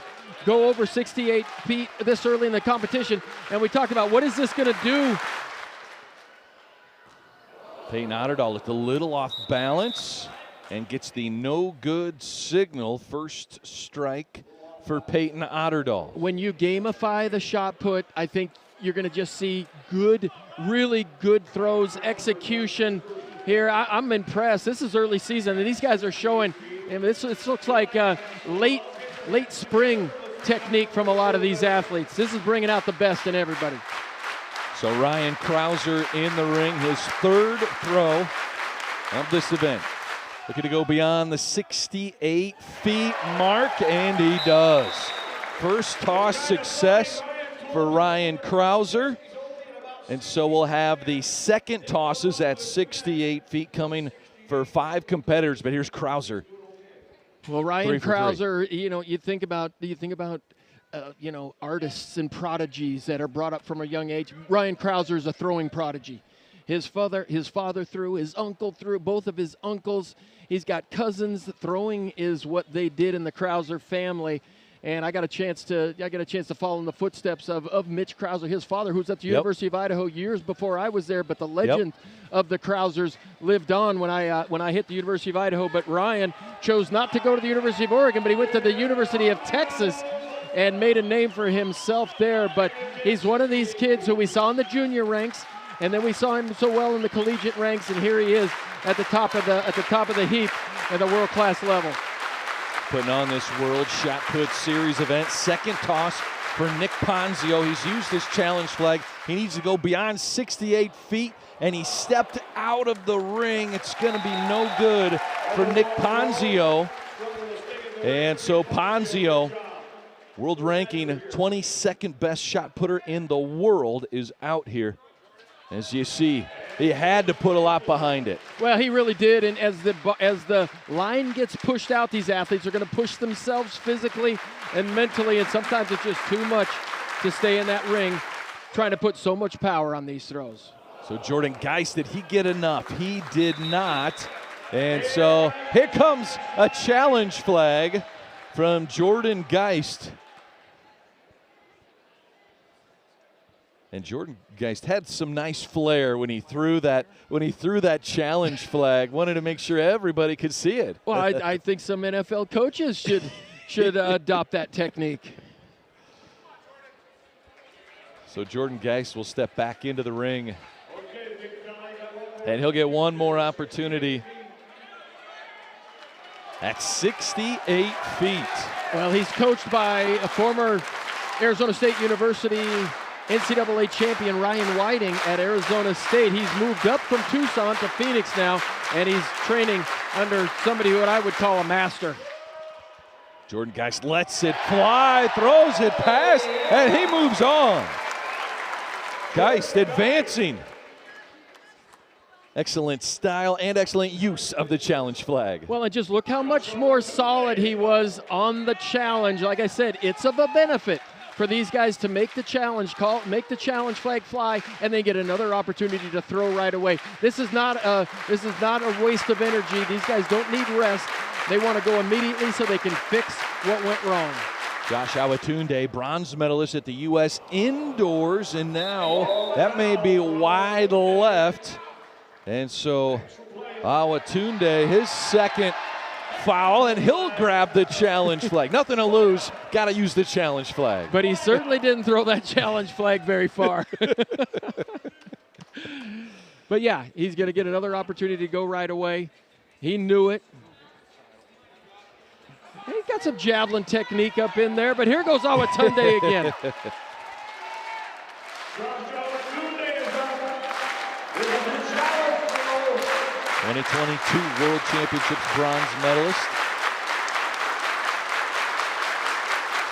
go over 68 feet this early in the competition. And we talked about what is this going to do? Peyton Otterdahl looked a little off balance and gets the no good signal. First strike for Peyton Otterdahl. When you gamify the shot put, I think you're going to just see good, really good throws, execution here. I'm impressed. This is early season, and these guys are showing. And this looks like late spring technique from a lot of these athletes. This is bringing out the best in everybody. So Ryan Crouser in the ring, his third throw of this event. Looking to go beyond the 68 feet mark, and he does. First toss success for Ryan Crouser. And so we'll have the second tosses at 68 feet coming for 5 competitors. But here's Crouser. Well, Ryan Crouser, you think about artists and prodigies that are brought up from a young age. Ryan Crouser is a throwing prodigy. His father threw, his uncle threw, both of his uncles. He's got cousins. Throwing is what they did in the Crouser family. And I got a chance to follow in the footsteps of Mitch Crouser, his father, who's at the University of Idaho years before I was there. But the legend of the Crousers lived on when I hit the University of Idaho. But Ryan chose not to go to the University of Oregon, but he went to the University of Texas and made a name for himself there. But he's one of these kids who we saw in the junior ranks, and then we saw him so well in the collegiate ranks, and here he is at the top of the heap at the world-class level. Putting on this World Shot Put Series event. Second toss for Nick Ponzio. He's used his challenge flag. He needs to go beyond 68 feet, and he stepped out of the ring. It's going to be no good for Nick Ponzio. And so Ponzio, world ranking 22nd best shot putter in the world, is out here. As you see, he had to put a lot behind it. Well, he really did, and as the line gets pushed out, these athletes are going to push themselves physically and mentally, and sometimes it's just too much to stay in that ring, trying to put so much power on these throws. So Jordan Geist, did he get enough? He did not. And so here comes a challenge flag from Jordan Geist. And Jordan Geist had some nice flair when he threw that challenge flag. Wanted to make sure everybody could see it. Well, I think some NFL coaches should adopt that technique. So Jordan Geist will step back into the ring, and he'll get one more opportunity at 68 feet. Well, he's coached by a former Arizona State University NCAA champion Ryan Whiting at Arizona State. He's moved up from Tucson to Phoenix now, and he's training under somebody who I would call a master. Jordan Geist lets it fly, throws it past, and he moves on. Geist advancing. Excellent style and excellent use of the challenge flag. Well, and just look how much more solid he was on the challenge. Like I said, it's of a benefit for these guys to make the challenge call, make the challenge flag fly, and then get another opportunity to throw right away. This is not a waste of energy. These guys don't need rest. They want to go immediately so they can fix what went wrong. Josh Awatunde, bronze medalist at the U.S. Indoors, and now that may be wide left. And so Awatunde, his second foul, and he'll grab the challenge flag. Nothing to lose. Got to use the challenge flag. But he certainly didn't throw that challenge flag very far. But yeah, he's going to get another opportunity to go right away. He knew it. He's got some javelin technique up in there, but here goes Awatunde again. 2022 World Championships bronze medalist.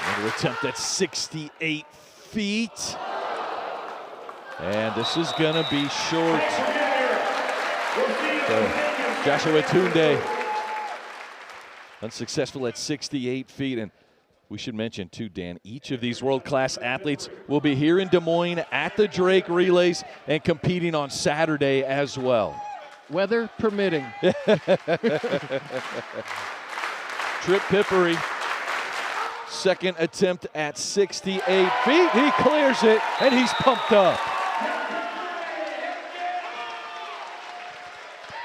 Another attempt at 68 feet. And this is going to be short. So Joshua Tunde unsuccessful at 68 feet. And we should mention, too, Dan, each of these world-class athletes will be here in Des Moines at the Drake Relays and competing on Saturday as well. Weather permitting. Trip Pippery, second attempt at 68 feet. He clears it, and he's pumped up.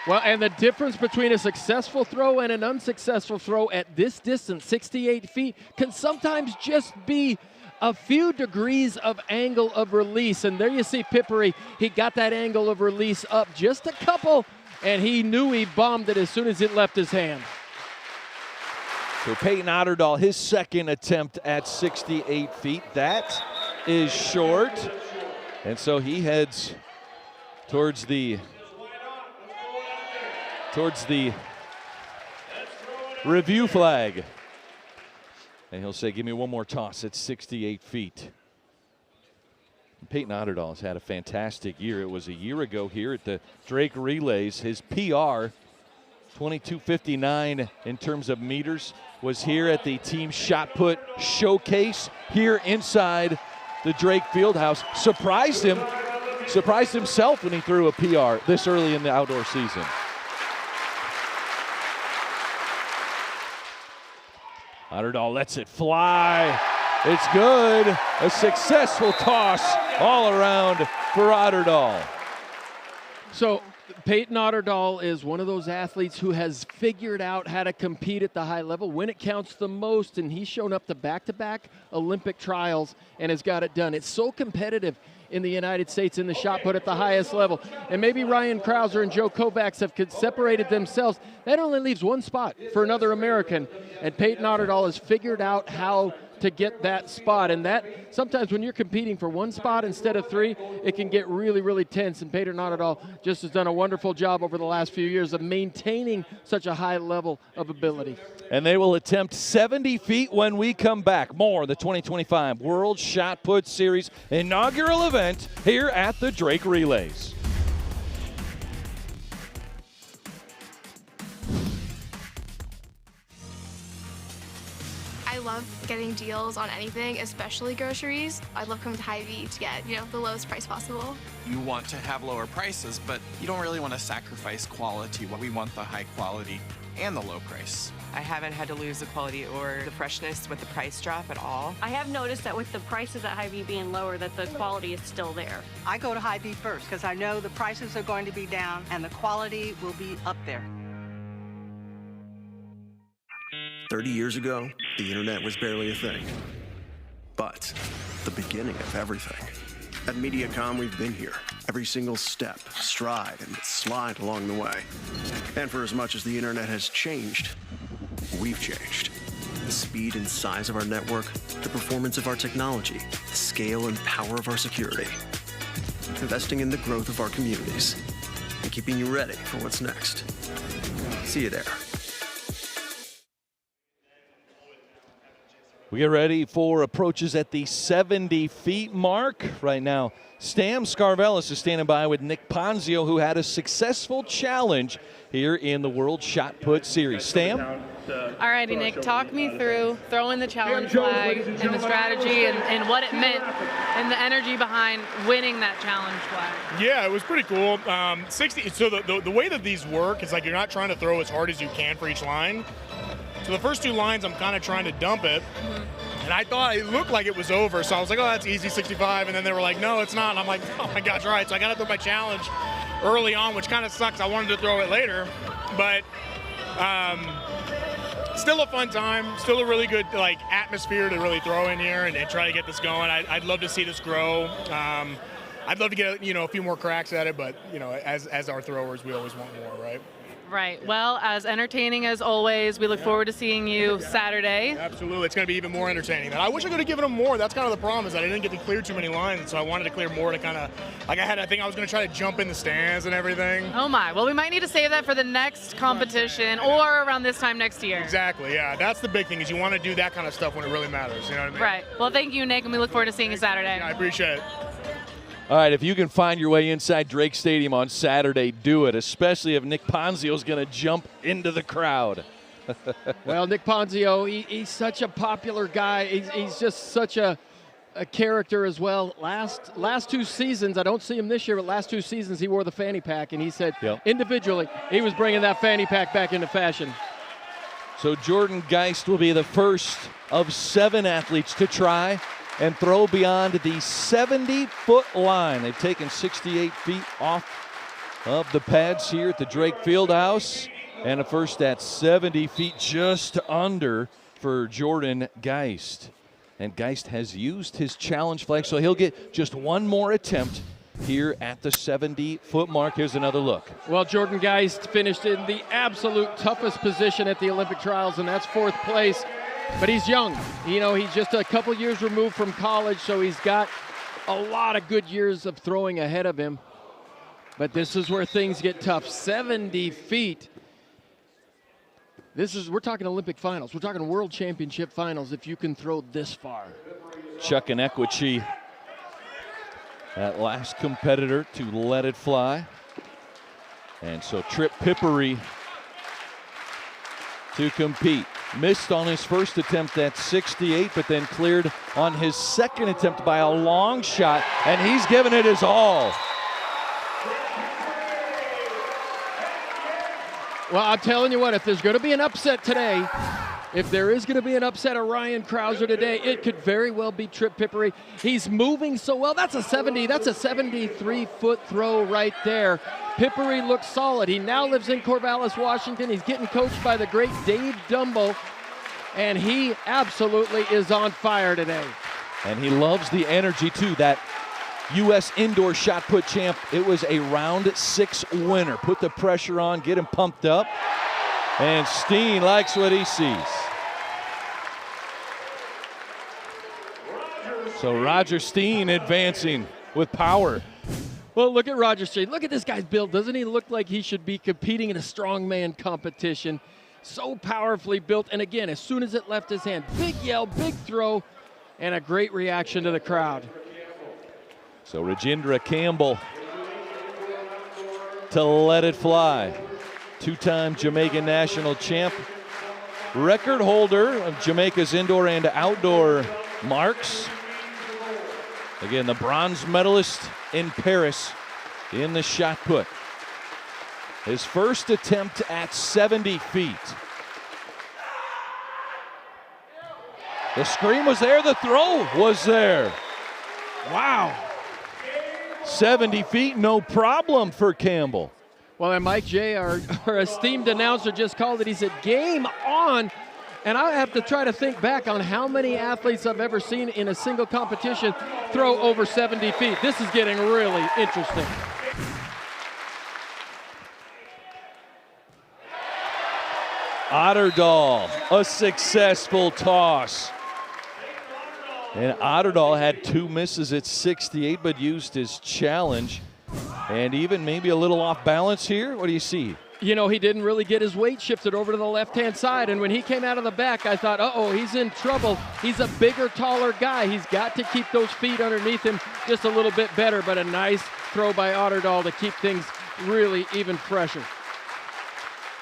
Well, and the difference between a successful throw and an unsuccessful throw at this distance, 68 feet, can sometimes just be a few degrees of angle of release. And there you see Pippery. He got that angle of release up just a couple, and he knew he bombed it as soon as it left his hand. So Peyton Otterdahl, his second attempt at 68 feet. That is short. And so he heads towards the review flag. And he'll say, give me one more toss at 68 feet. Peyton Otterdahl has had a fantastic year. It was a year ago here at the Drake Relays. His PR, 22:59 in terms of meters, was here at the team shot put showcase here inside the Drake Fieldhouse. Surprised himself when he threw a PR this early in the outdoor season. Otterdahl lets it fly. It's good. A successful toss all around for Otterdahl. So Peyton Otterdahl is one of those athletes who has figured out how to compete at the high level when it counts the most, and he's shown up to back-to-back Olympic trials and has got it done. It's so competitive in the United States in the shot put at the highest level. And maybe Ryan Crouser and Joe Kovacs have separated themselves. That only leaves one spot for another American, and Peyton Otterdahl has figured out how to get that spot. And that, sometimes when you're competing for one spot instead of three, it can get really, really tense. And Peyton Otterdahl just has done a wonderful job over the last few years of maintaining such a high level of ability. And they will attempt 70 feet when we come back. More of the 2025 World Shot Put Series inaugural event here at the Drake Relays. I love getting deals on anything, especially groceries. I love coming to Hy-Vee to get, the lowest price possible. You want to have lower prices, but you don't really want to sacrifice quality. We want the high quality and the low price. I haven't had to lose the quality or the freshness with the price drop at all. I have noticed that with the prices at Hy-Vee being lower, that the quality is still there. I go to Hy-Vee first because I know the prices are going to be down and the quality will be up there. 30 years ago, the internet was barely a thing. But the beginning of everything. At Mediacom, we've been here. Every single step, stride, and slide along the way. And for as much as the internet has changed, we've changed. The speed and size of our network, the performance of our technology, the scale and power of our security. Investing in the growth of our communities, and keeping you ready for what's next. See you there. We get ready for approaches at the 70 feet mark. Right now, Stam Scarvelis is standing by with Nick Ponzio, who had a successful challenge here in the World Shot Put Series. Stam? All righty, Nick, talk me through throwing the challenge flag and the strategy and what it meant and the energy behind winning that challenge flag. Yeah, it was pretty cool. 60. So the way that these work is like you're not trying to throw as hard as you can for each line. So the first two lines, I'm kind of trying to dump it. And I thought it looked like it was over. So I was like, oh, that's easy, 65. And then they were like, no, it's not. And I'm like, oh my gosh, all right. So I got to throw my challenge early on, which kind of sucks. I wanted to throw it later. But still a fun time. Still a really good atmosphere to really throw in here and try to get this going. I'd love to see this grow. I'd love to get a few more cracks at it. But, as our throwers, we always want more, right? Right. Well, as entertaining as always, we look forward to seeing you Saturday. Absolutely. It's going to be even more entertaining. I wish I could have given them more. That's kind of the problem, is that I didn't get to clear too many lines, so I wanted to clear more to kind of, I think I was going to try to jump in the stands and everything. Oh, my. Well, we might need to save that for the next competition or around this time next year. Exactly, yeah. That's the big thing, is you want to do that kind of stuff when it really matters. You know what I mean? Right. Well, thank you, Nick, and we look forward to seeing you Saturday. Yeah, I appreciate it. All right, if you can find your way inside Drake Stadium on Saturday, do it, especially if Nick Ponzio is going to jump into the crowd. Well, Nick Ponzio, he's such a popular guy. He's just such a character as well. Last two seasons, I don't see him this year, but last two seasons he wore the fanny pack, and he said individually he was bringing that fanny pack back into fashion. So Jordan Geist will be the first of 7 athletes to try and throw beyond the 70-foot line. They've taken 68 feet off of the pads here at the Drake Fieldhouse. And a first at 70 feet, just under for Jordan Geist. And Geist has used his challenge flag, so he'll get just one more attempt here at the 70-foot mark. Here's another look. Well, Jordan Geist finished in the absolute toughest position at the Olympic trials, and that's 4th place. But he's young. You know, he's just a couple years removed from college, so he's got a lot of good years of throwing ahead of him. But this is where things get tough. 70 feet. We're talking Olympic finals. We're talking World Championship finals if you can throw this far. Chuck Inequity, that last competitor to let it fly. And so Trip Pippery to compete. Missed on his first attempt at 68, but then cleared on his second attempt by a long shot, and he's given it his all. Well, I'm telling you what, if there's going to be an upset today, if there is going to be an upset of Ryan Crouser today, it could very well be Trip Pippery. He's moving so well. That's a 73-foot throw right there. Pippery looks solid. He now lives in Corvallis, Washington. He's getting coached by the great Dave Dumbo, and he absolutely is on fire today. And he loves the energy, too. That U.S. indoor shot put champ, it was a round 6 winner. Put the pressure on, get him pumped up. And Steen likes what he sees. So Roger Steen advancing with power. Well, look at Roger Steen. Look at this guy's build. Doesn't he look like he should be competing in a strongman competition? So powerfully built. And again, as soon as it left his hand, big yell, big throw, and a great reaction to the crowd. So Rajendra Campbell to let it fly. 2-time Jamaican national champ. Record holder of Jamaica's indoor and outdoor marks. Again, the bronze medalist in Paris in the shot put. His first attempt at 70 feet. The screen was there, the throw was there. Wow. 70 feet, no problem for Campbell. Well, and Mike J., our esteemed announcer, just called it. He said, game on. And I have to try to think back on how many athletes I've ever seen in a single competition throw over 70 feet. This is getting really interesting. Otterdahl, a successful toss. And Otterdahl had 2 misses at 68, but used his challenge. And even maybe a little off balance here. What do you see? You know, he didn't really get his weight shifted over to the left-hand side. And when he came out of the back, I thought, uh-oh, he's in trouble. He's a bigger, taller guy. He's got to keep those feet underneath him just a little bit better. But a nice throw by Otterdahl to keep things really even fresher.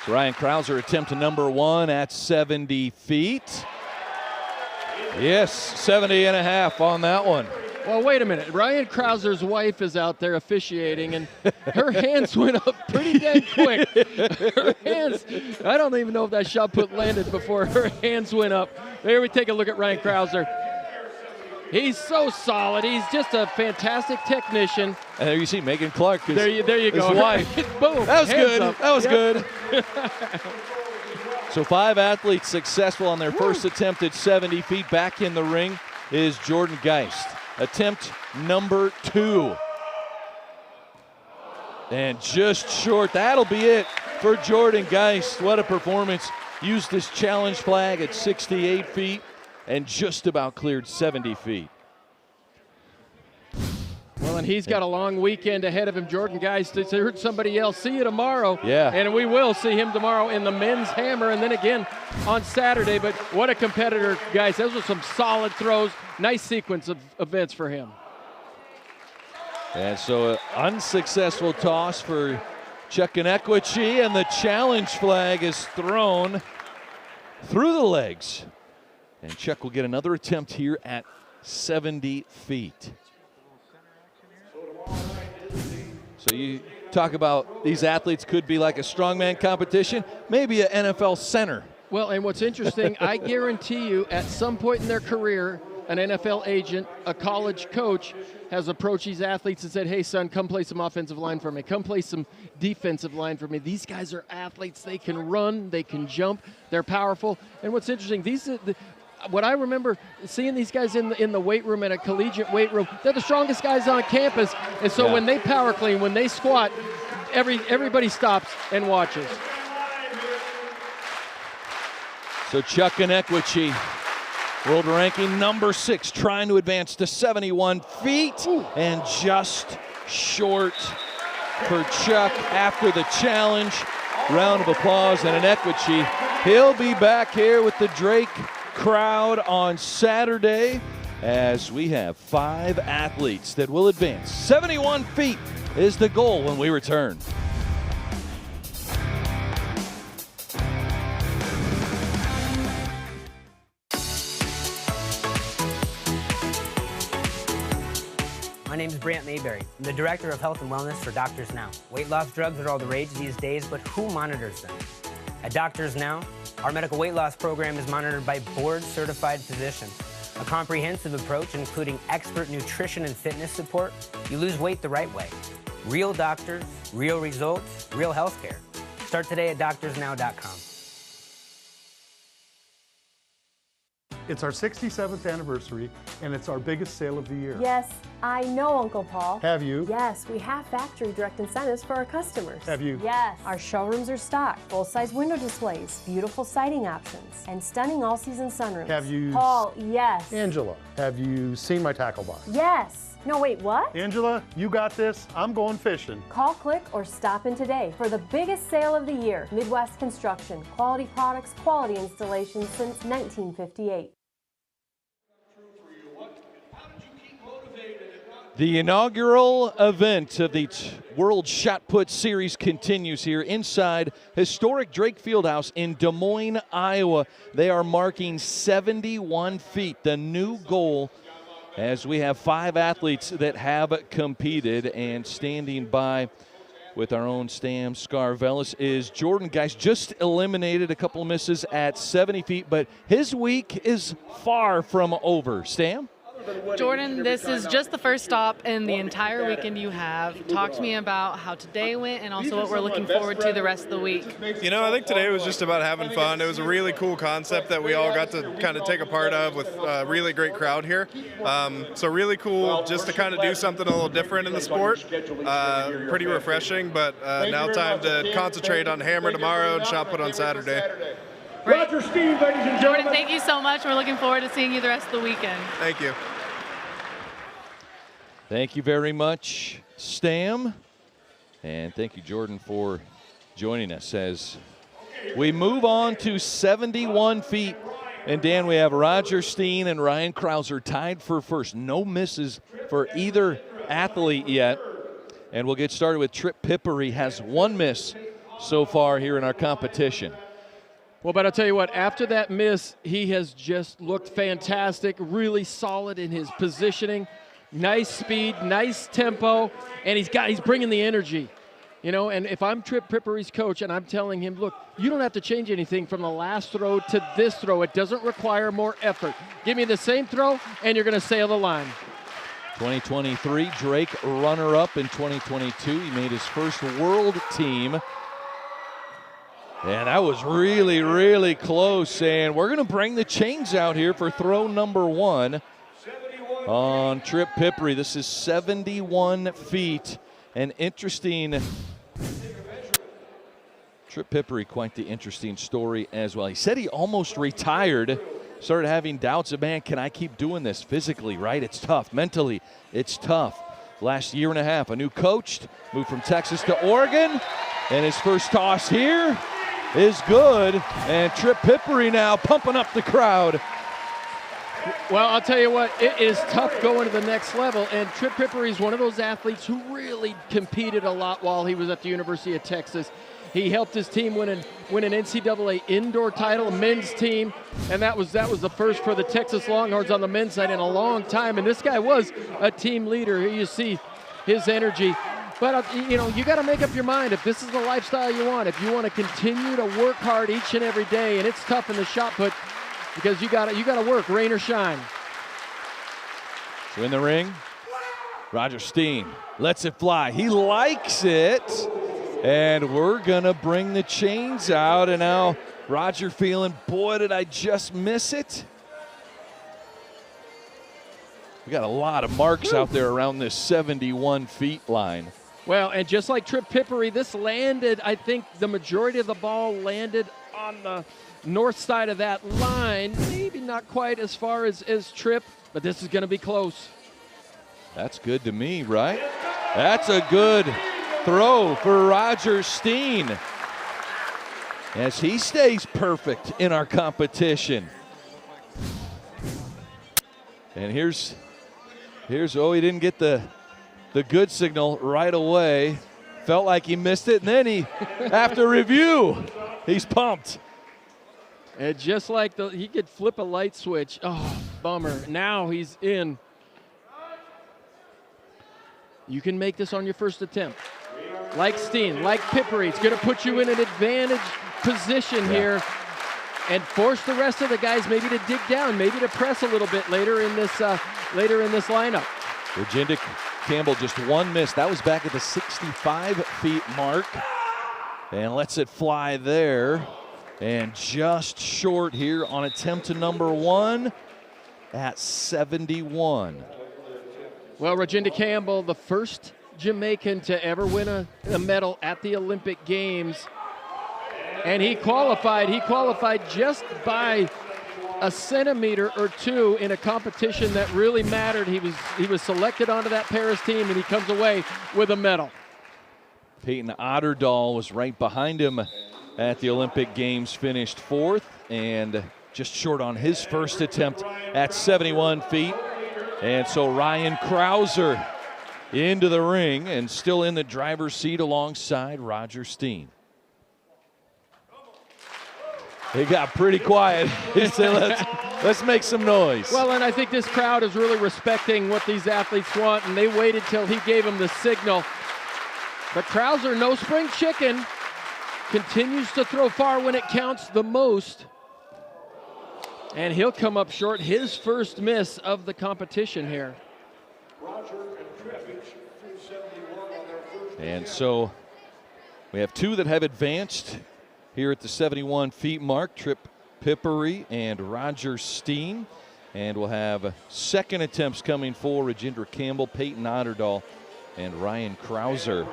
So Ryan Crouser, attempt to number 1 at 70 feet. Yes, 70 and a half on that one. Well, wait a minute. Ryan Crouser's wife is out there officiating, and her hands went up pretty dang quick. Her hands, I don't even know if that shot put landed before her hands went up. Here we take a look at Ryan Crouser. He's so solid. He's just a fantastic technician. And there you see Megan Clark. There you go. His wife. Boom. That was good. Up. That was good. So 5 athletes successful on their first attempt at 70 feet. Back in the ring is Jordan Geist. Attempt number 2. And just short. That'll be it for Jordan Geist. What a performance. Used his challenge flag at 68 feet and just about cleared 70 feet. Well, and he's got a long weekend ahead of him. Jordan Geist, I heard somebody else, see you tomorrow. Yeah. And we will see him tomorrow in the men's hammer and then again on Saturday. But what a competitor, guys. Those were some solid throws. Nice sequence of events for him. And so an unsuccessful toss for Chuck Inequity, and the challenge flag is thrown through the legs. And Chuck will get another attempt here at 70 feet. So you talk about these athletes could be like a strongman competition, maybe an NFL center. Well, and what's interesting, I guarantee you at some point in their career, an NFL agent, a college coach has approached these athletes and said, hey, son, come play some offensive line for me. Come play some defensive line for me. These guys are athletes. They can run. They can jump. They're powerful. And what's interesting, what I remember seeing these guys in the weight room, in a collegiate weight room, they're the strongest guys on campus. And so when they power clean, when they squat, everybody stops and watches. So Chuck Inequity, world ranking number 6, trying to advance to 71 feet. And just short for Chuck after the challenge. Round of applause and Inequity. He'll be back here with the Drake crowd on Saturday as we have 5 athletes that will advance. 71 feet is the goal when we return. My name is Brant Mayberry. I'm the Director of Health and Wellness for Doctors Now. Weight loss drugs are all the rage these days, but who monitors them? At Doctors Now, our medical weight loss program is monitored by board-certified physicians. A comprehensive approach including expert nutrition and fitness support. You lose weight the right way. Real doctors, real results, real health care. Start today at doctorsnow.com. It's our 67th anniversary, and it's our biggest sale of the year. Yes, I know, Uncle Paul. Have you? Yes, we have factory direct incentives for our customers. Have you? Yes. Our showrooms are stocked, full-size window displays, beautiful siding options, and stunning all-season sunroofs. Have you? Paul, yes. Angela, have you seen my tackle box? Yes. No, wait, what? Angela, you got this. I'm going fishing. Call, click, or stop in today for the biggest sale of the year. Midwest Construction. Quality products, quality installations since 1958. The inaugural event of the World Shot Put Series continues here inside historic Drake Fieldhouse in Des Moines, Iowa. They are marking 71 feet, the new goal, as we have 5 athletes that have competed. And standing by with our own Stam Scarvelis is Jordan. Guys, just eliminated, a couple of misses at 70 feet, but his week is far from over. Stam? Jordan, this is just the first stop in the entire weekend you have. Talk to me about how today went and also what we're looking forward to the rest of the week. You know, I think today was just about having fun. It was a really cool concept that we all got to kind of take a part of with a really great crowd here. So really cool just to kind of do something a little different in the sport. Pretty refreshing, but now time to concentrate on hammer tomorrow and shot put on Saturday. Roger Steve, ladies and gentlemen. Jordan, thank you so much. We're looking forward to seeing you the rest of the weekend. Thank you. Thank you very much, Stam. And thank you, Jordan, for joining us as we move on to 71 feet. And, Dan, we have Roger Steen and Ryan Crouser tied for first. No misses for either athlete yet. And we'll get started with Trip Pippery, has 1 miss so far here in our competition. Well, but I'll tell you what, after that miss, he has just looked fantastic, really solid in his positioning. Nice speed, nice tempo, and he's bringing the energy. You know, and if I'm Trip Pippery's coach and I'm telling him, look, you don't have to change anything from the last throw to this throw. It doesn't require more effort. Give me the same throw, and you're going to sail the line. 2023, Drake runner-up in 2022. He made his first world team. And that was really, really close. And we're going to bring the chains out here for throw number 1 on Trip Pippery. This is 71 feet. An interesting, Trip Pippery, quite the interesting story as well. He said he almost retired, started having doubts of, man, can I keep doing this physically, right? It's tough. Mentally, it's tough. Last year and a half, a new coach, moved from Texas to Oregon, and his first toss here is good. And Trip Pippery now pumping up the crowd. Well, I'll tell you what, it is tough going to the next level, and Trip Pippery is one of those athletes who really competed a lot while he was at the University of Texas. He helped his team win an NCAA indoor title, a men's team, and that was the first for the Texas Longhorns on the men's side in a long time, and this guy was a team leader. Here you see his energy. But, you know, you got to make up your mind if this is the lifestyle you want, if you want to continue to work hard each and every day, and it's tough in the shot put, because you got to work, rain or shine. So in the ring, Roger Steen lets it fly. He likes it, and we're going to bring the chains out. And now Roger feeling, boy, did I just miss it? We got a lot of marks out there around this 71 feet line. Well, and just like Tripp Pippery, this landed, I think the majority of the ball landed on the north side of that line. Maybe not quite as far as Tripp, but this is going to be close. That's good to me, right? That's a good throw for Roger Steen as he stays perfect in our competition. And here's oh, he didn't get the good signal right away. Felt like he missed it, and then after review, he's pumped. And just like he could flip a light switch. Oh, bummer. Now he's in. You can make this on your first attempt. Like Steen, like Pippery, it's going to put you in an advantage position here and force the rest of the guys maybe to dig down, maybe to press a little bit later in this lineup. Regina Campbell just one miss. That was back at the 65 feet mark. And lets it fly there. And just short here on attempt to number 1 at 71. Well, Regina Campbell, the first Jamaican to ever win a medal at the Olympic Games. And he qualified just by a centimeter or two in a competition that really mattered. He was selected onto that Paris team, and he comes away with a medal. Peyton Otterdahl was right behind him at the Olympic Games, finished 4th and just short on his first attempt at 71 feet. And so Ryan Crouser into the ring and still in the driver's seat alongside Roger Steen. They got pretty quiet. He said, let's make some noise. Well, and I think this crowd is really respecting what these athletes want, and they waited till he gave them the signal. But Crouser, no spring chicken, continues to throw far when it counts the most. And he'll come up short, his first miss of the competition here. And so we have 2 that have advanced here at the 71 feet mark, Tripp Pippery and Roger Steen. And we'll have second attempts coming for Regina Campbell, Peyton Otterdahl, and Ryan Crouser.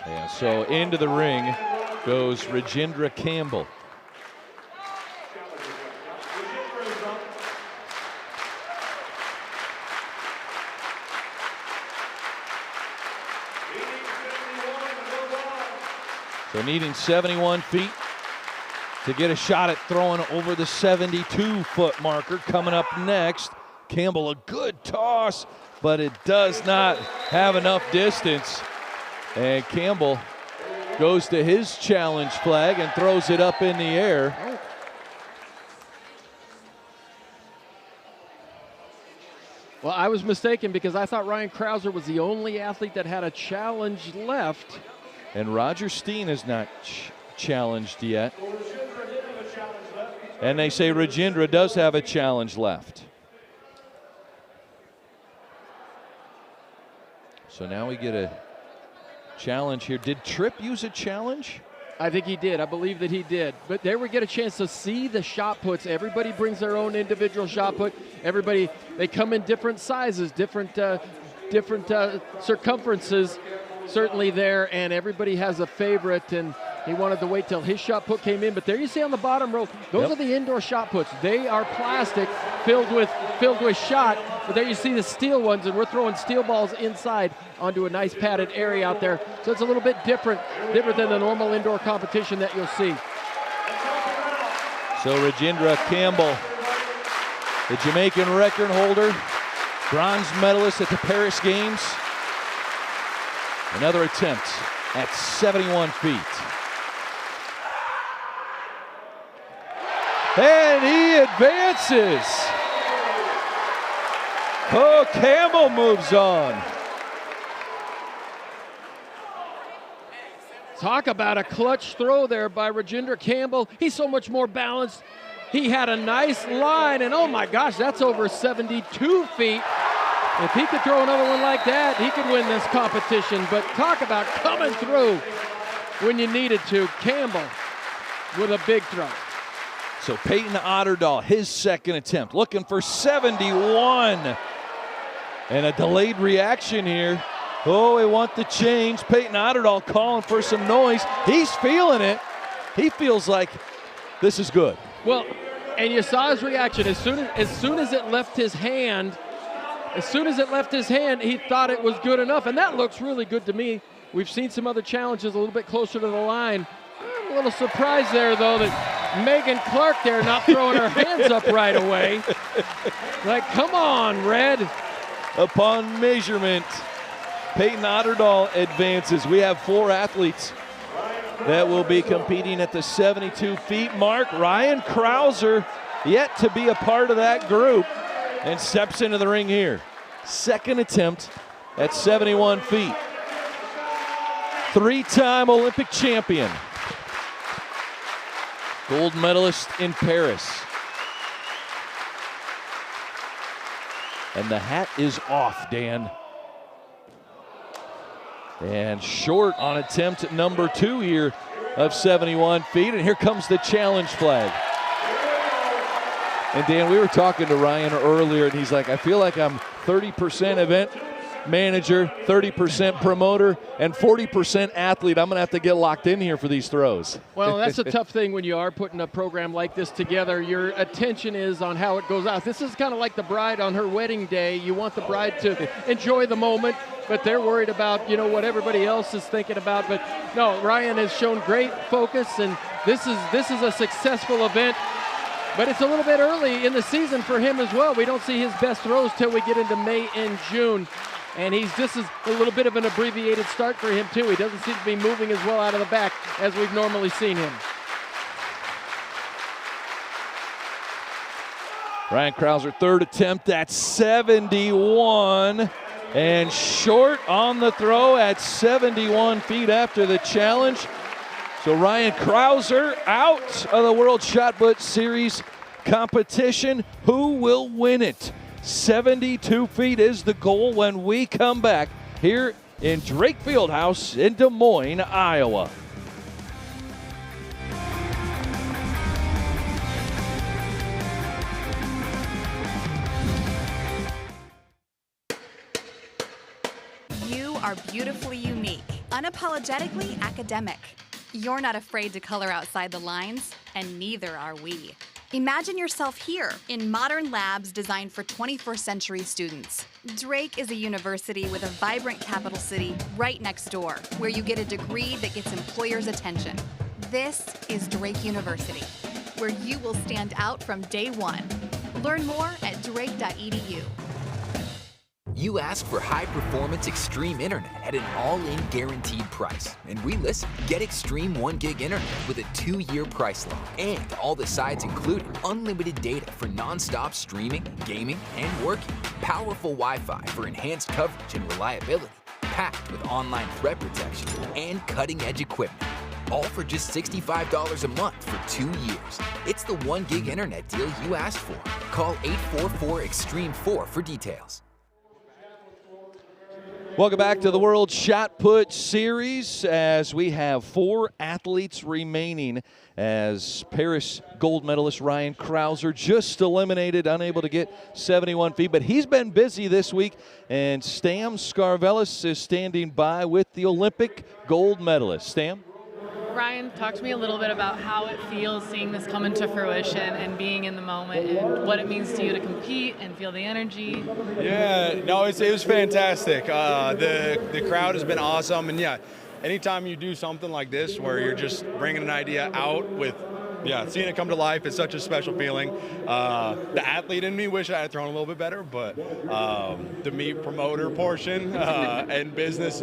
And so into the ring goes Regina Campbell. So needing 71 feet to get a shot at throwing over the 72-foot marker. Coming up next, Campbell, a good toss, but it does not have enough distance. And Campbell goes to his challenge flag and throws it up in the air. Well, I was mistaken because I thought Ryan Crouser was the only athlete that had a challenge left. And Roger Steen is not challenged yet. And they say Regina does have a challenge left. So now we get a challenge here. Did Tripp use a challenge? I think he did. I believe that he did. But there we get a chance to see the shot puts. Everybody brings their own individual shot put. Everybody, they come in different sizes, different circumferences, certainly there, and everybody has a favorite, and he wanted to wait till his shot put came in. But there you see on the bottom row, those are the indoor shot puts. They are plastic filled with shot, but there you see the steel ones, and we're throwing steel balls inside onto a nice padded area out there. So it's a little bit different than the normal indoor competition that you'll see. So Regina Campbell, the Jamaican record holder, bronze medalist at the Paris Games. Another attempt at 71 feet. And he advances. Oh, Campbell moves on. Talk about a clutch throw there by Regina Campbell. He's so much more balanced. He had a nice line, and oh my gosh, that's over 72 feet. If he could throw another one like that, he could win this competition. But talk about coming through when you needed to. Campbell with a big throw. So Peyton Otterdahl, his second attempt, looking for 71. And a delayed reaction here. Oh, we want the change. Peyton Otterdahl calling for some noise. He's feeling it. He feels like this is good. Well, and you saw his reaction. As soon as it left his hand, he thought it was good enough. And that looks really good to me. We've seen some other challenges a little bit closer to the line. I'm a little surprised there, though, that Megan Clark there not throwing her hands up right away. Like, come on, Red. Upon measurement, Peyton Otterdahl advances. We have 4 athletes that will be competing at the 72 feet mark. Ryan Crouser yet to be a part of that group and steps into the ring here. Second attempt at 71 feet. 3-time Olympic champion. Gold medalist in Paris. And the hat is off, Dan. And short on attempt number 2 here of 71 feet. And here comes the challenge flag. And Dan, we were talking to Ryan earlier, and he's like, I feel like I'm 30% event manager, 30% promoter, and 40% athlete. I'm going to have to get locked in here for these throws. Well, that's a tough thing when you are putting a program like this together. Your attention is on how it goes out. This is kind of like the bride on her wedding day. You want the bride to enjoy the moment, but they're worried about, what everybody else is thinking about. But no, Ryan has shown great focus, and this is a successful event. But it's a little bit early in the season for him as well. We don't see his best throws till we get into May and June. And this is a little bit of an abbreviated start for him, too. He doesn't seem to be moving as well out of the back as we've normally seen him. Ryan Crouser, third attempt at 71. And short on the throw at 71 feet after the challenge. So Ryan Crouser out of the World Shot Put Series competition. Who will win it? 72 feet is the goal when we come back here in Drake Fieldhouse in Des Moines, Iowa. You are beautifully unique, unapologetically academic. You're not afraid to color outside the lines, and neither are we. Imagine yourself here in modern labs designed for 21st century students. Drake is a university with a vibrant capital city right next door, where you get a degree that gets employers' attention. This is Drake University, where you will stand out from day one. Learn more at drake.edu. You ask for high-performance extreme internet at an all-in guaranteed price, and we listen. Get extreme 1 gig internet with a 2-year price lock, and all the sides included unlimited data for non-stop streaming, gaming, and working. Powerful Wi-Fi for enhanced coverage and reliability, packed with online threat protection and cutting-edge equipment. All for just $65 a month for 2 years. It's the 1 gig internet deal you asked for. Call 844-EXTREME4 for details. Welcome back to the World Shot Put Series as we have 4 athletes remaining as Paris gold medalist Ryan Crouser just eliminated, unable to get 71 feet, but he's been busy this week, and Stam Scarvelis is standing by with the Olympic gold medalist. Stam? Ryan, talk to me a little bit about how it feels seeing this come into fruition and being in the moment and what it means to you to compete and feel the energy. Yeah, no, it was fantastic. The crowd has been awesome, and yeah, anytime you do something like this where you're just bringing an idea out with, seeing it come to life is such a special feeling. The athlete in me wish I had thrown a little bit better, but the meat promoter portion and business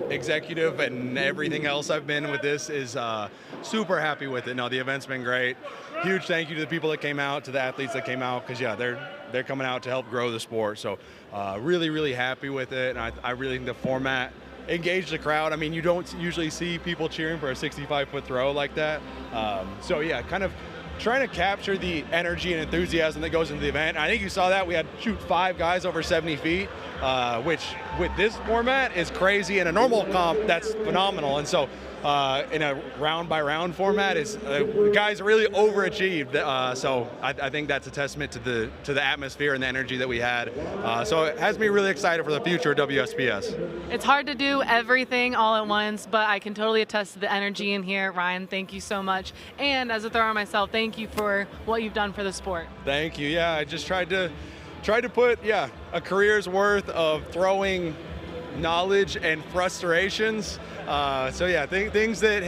executive and everything else I've been with this is super happy with it. No, the event's been great. Huge thank you to the people that came out, to the athletes that came out, because they're coming out to help grow the sport. So really, really happy with it, and I really think the format engaged the crowd. I mean, you don't usually see people cheering for a 65-foot throw like that. So yeah, kind of trying to capture the energy and enthusiasm that goes into the event. I think you saw that. We had 5 guys over 70 feet, which with this format is crazy. In a normal comp, that's phenomenal. And so in a round-by-round format is guys really overachieved. So I think that's a testament to the atmosphere and the energy that we had. So it has me really excited for the future of WSPS. It's hard to do everything all at once, but I can totally attest to the energy in here. Ryan, thank you so much. And as a thrower myself, thank you for what you've done for the sport. Thank you. Yeah, I just tried to put a career's worth of throwing knowledge and frustrations. So yeah, things that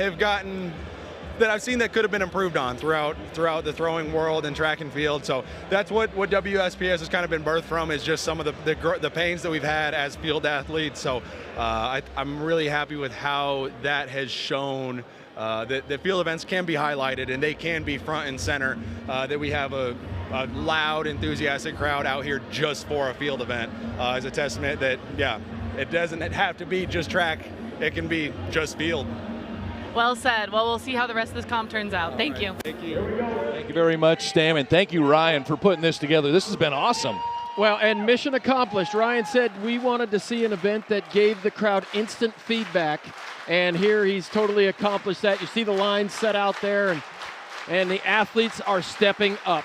I've seen that could have been improved on throughout the throwing world and track and field. So that's what WSPS has kind of been birthed from, is just some of the pains that we've had as field athletes. So I'm really happy with how that has shown that field events can be highlighted and they can be front and center, that we have a loud, enthusiastic crowd out here just for a field event is a testament that, yeah, it doesn't have to be just track. It can be just field. Well said. Well, we'll see how the rest of this comp turns out. Thank you. Thank you. Thank you very much, Stam, and thank you, Ryan, for putting this together. This has been awesome. Well, and mission accomplished. Ryan said we wanted to see an event that gave the crowd instant feedback, and here he's totally accomplished that. You see the lines set out there, and the athletes are stepping up.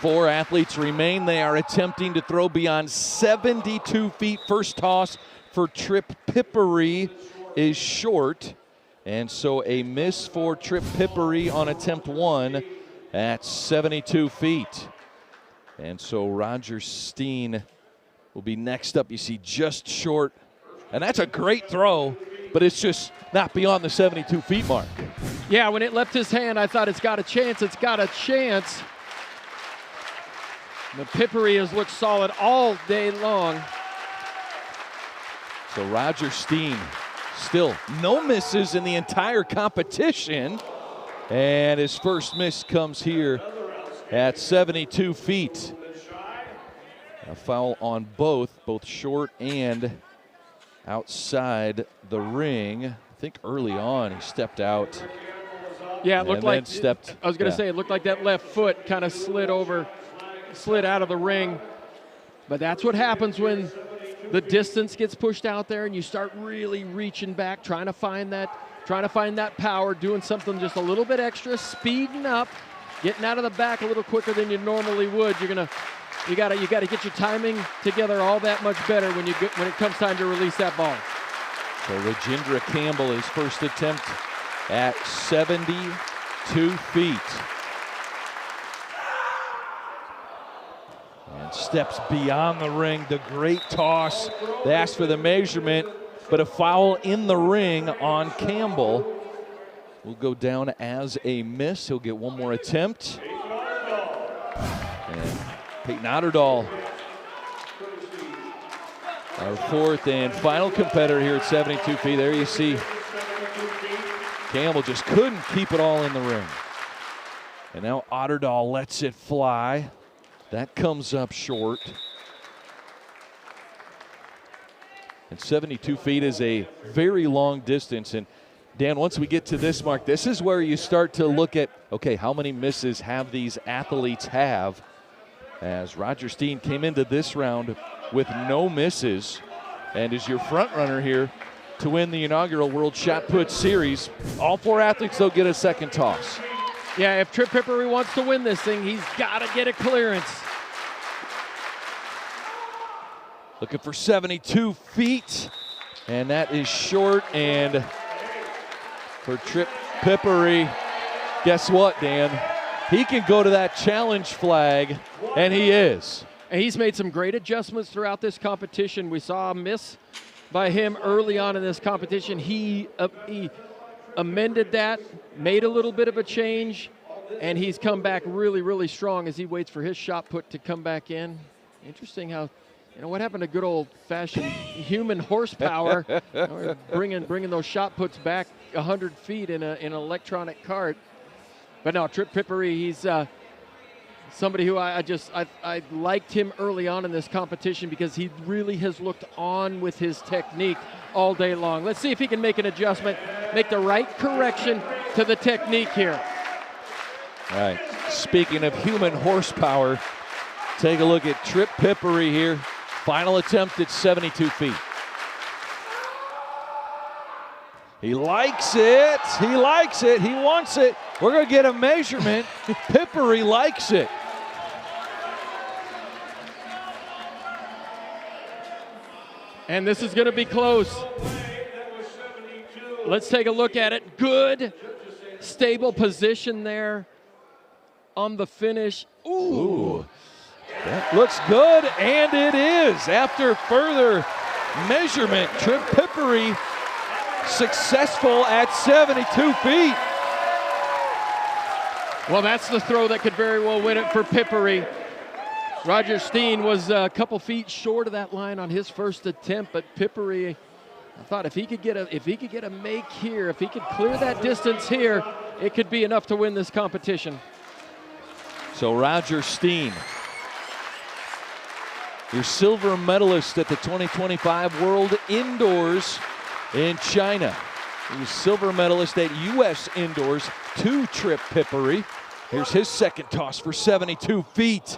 4 athletes remain. They are attempting to throw beyond 72 feet. First toss for Trip Pippery is short. And so a miss for Trip Pippery on attempt 1 at 72 feet. And so Roger Steen will be next up. You see just short. And that's a great throw, but it's just not beyond the 72 feet mark. Yeah, when it left his hand, I thought it's got a chance. It's got a chance. The Pippery has looked solid all day long. So Roger Steen, still no misses in the entire competition. And his first miss comes here at 72 feet. A foul on both short and outside the ring. I think early on he stepped out. Yeah, it looked like, stepped. I was going to say, it looked like that left foot kind of slid out of the ring. But that's what happens when the distance gets pushed out there and you start really reaching back, trying to find that power, doing something just a little bit extra, speeding up, getting out of the back a little quicker than you normally would. You gotta get your timing together all that much better when it comes time to release that ball. So Rajendra Campbell, his first attempt at 72 feet. And steps beyond the ring. The great toss. They asked for the measurement, but a foul in the ring on Campbell will go down as a miss. He'll get one more attempt. And Peyton Otterdahl, our fourth and final competitor here at 72 feet. There you see Campbell just couldn't keep it all in the ring. And now Otterdahl lets it fly. That comes up short. And 72 feet is a very long distance. And Dan, once we get to this mark, this is where you start to look at, okay, how many misses have these athletes have? As Roger Steen came into this round with no misses and is your front runner here to win the inaugural World Shot Put Series. All 4 athletes, they'll get a second toss. Yeah, if Trip Pippery wants to win this thing, he's got to get a clearance. Looking for 72 feet, and that is short. And for Trip Pippery, guess what, Dan? He can go to that challenge flag, and he is. And he's made some great adjustments throughout this competition. We saw a miss by him early on in this competition. He amended that, made a little bit of a change, and he's come back really, really strong as he waits for his shot put to come back in. Interesting how, what happened to good old-fashioned human horsepower, bringing those shot puts back 100 feet in an electronic cart. But no, Trip Pippery, he's somebody who I liked him early on in this competition because he really has looked on with his technique all day long. Let's see if he can make an adjustment, make the right correction to the technique here. All right, speaking of human horsepower, take a look at Trip Pippery here. Final attempt at 72 feet. He likes it. He likes it. He wants it. We're going to get a measurement. Pippery likes it. And this is going to be close. Let's take a look at it. Good, stable position there on the finish. Ooh. That looks good, and it is. After further measurement, Trip Pippery successful at 72 feet. Well, that's the throw that could very well win it for Pippery. Roger Steen was a couple feet short of that line on his first attempt, but Pippery, I thought if he could get a make here, if he could clear that distance here, it could be enough to win this competition. So Roger Steen, your silver medalist at the 2025 World Indoors in China. He was silver medalist at U.S. Indoors to Trip Pippery. Here's his second toss for 72 feet.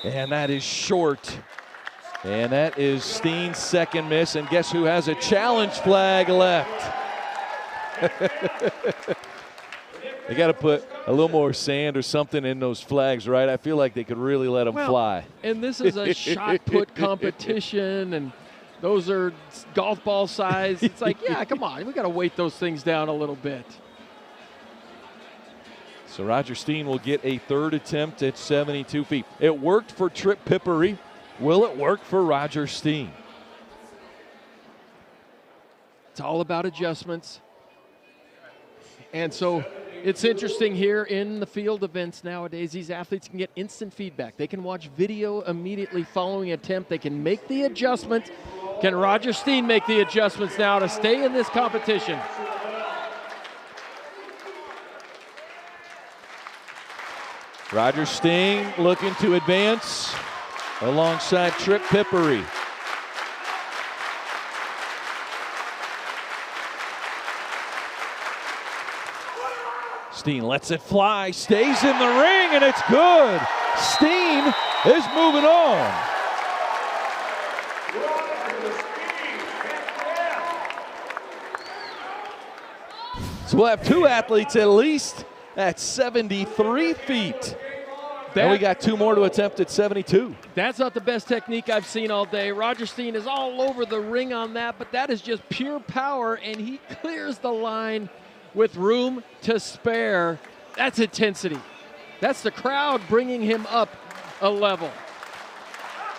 And that is short. And that is Steen's second miss. And guess who has a challenge flag left? They got to put a little more sand or something in those flags, right? I feel like they could really let them fly. And this is a shot put competition, and those are golf ball size. It's like, yeah, come on. We got to weight those things down a little bit. So Roger Steen will get a third attempt at 72 feet. It worked for Trip Pippery. Will it work for Roger Steen? It's all about adjustments. And so it's interesting here in the field events nowadays, these athletes can get instant feedback. They can watch video immediately following an attempt. They can make the adjustment. Can Roger Steen make the adjustments now to stay in this competition? Roger Steen looking to advance alongside Trip Pippery. Steen lets it fly, stays in the ring, and it's good. Steen is moving on. So we'll have two athletes at least at 73 feet. And we got two more to attempt at 72. That's not the best technique I've seen all day. Roger Steen is all over the ring on that, but that is just pure power, and he clears the line with room to spare. That's intensity. That's the crowd bringing him up a level.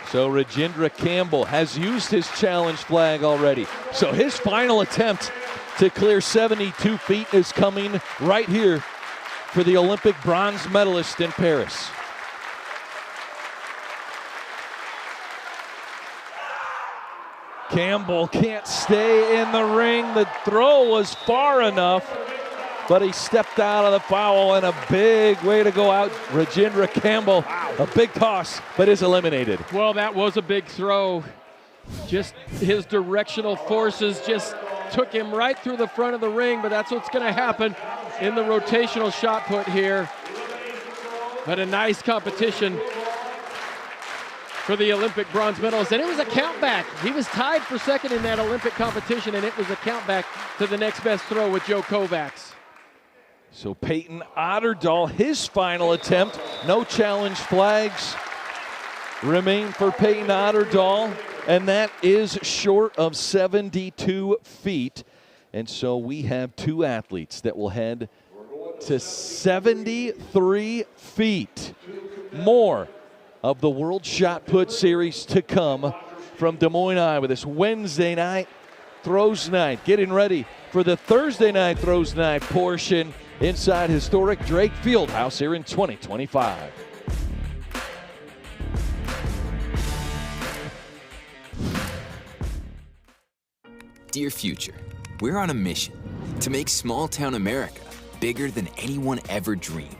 So Rajendra Campbell has used his challenge flag already. So his final attempt to clear 72 feet is coming right here for the Olympic bronze medalist in Paris. Campbell can't stay in the ring. The throw was far enough, but he stepped out of the foul, and a big way to go out. Rajendra Campbell, a big toss, but is eliminated. Well, that was a big throw. Just his directional forces just took him right through the front of the ring, but that's what's going to happen in the rotational shot put here. But a nice competition for the Olympic bronze medalist, and it was a countback. He was tied for second in that Olympic competition, and it was a countback to the next best throw with Joe Kovacs. So Peyton Otterdahl, his final attempt. No challenge flags remain for Peyton Otterdahl, and that is short of 72 feet. And so we have two athletes that will head to 73 feet. More of the World Shot Put Series to come from Des Moines, Iowa. This Wednesday night throws night. Getting ready for the Thursday night throws night portion inside historic Drake Fieldhouse here in 2025. Dear future, we're on a mission to make small-town America bigger than anyone ever dreamed.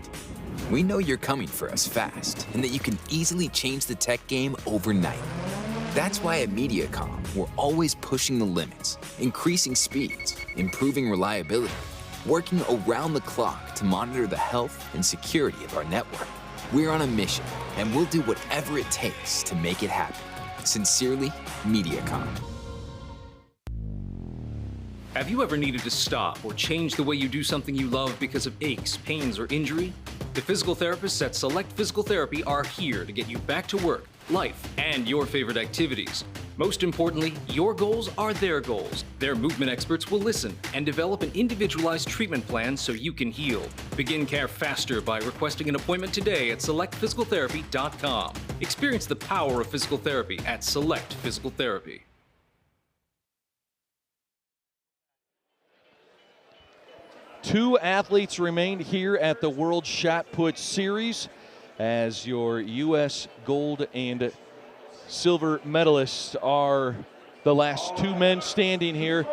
We know you're coming for us fast and that you can easily change the tech game overnight. That's why at Mediacom, we're always pushing the limits, increasing speeds, improving reliability, working around the clock to monitor the health and security of our network. We're on a mission, and we'll do whatever it takes to make it happen. Sincerely, Mediacom. Have you ever needed to stop or change the way you do something you love because of aches, pains, or injury? The physical therapists at Select Physical Therapy are here to get you back to work, life, and your favorite activities. Most importantly, your goals are their goals. Their movement experts will listen and develop an individualized treatment plan so you can heal. Begin care faster by requesting an appointment today at selectphysicaltherapy.com. Experience the power of physical therapy at Select Physical Therapy. Two athletes remained here at the World Shot Put Series as your U.S. gold and silver medalists are the last two men standing here.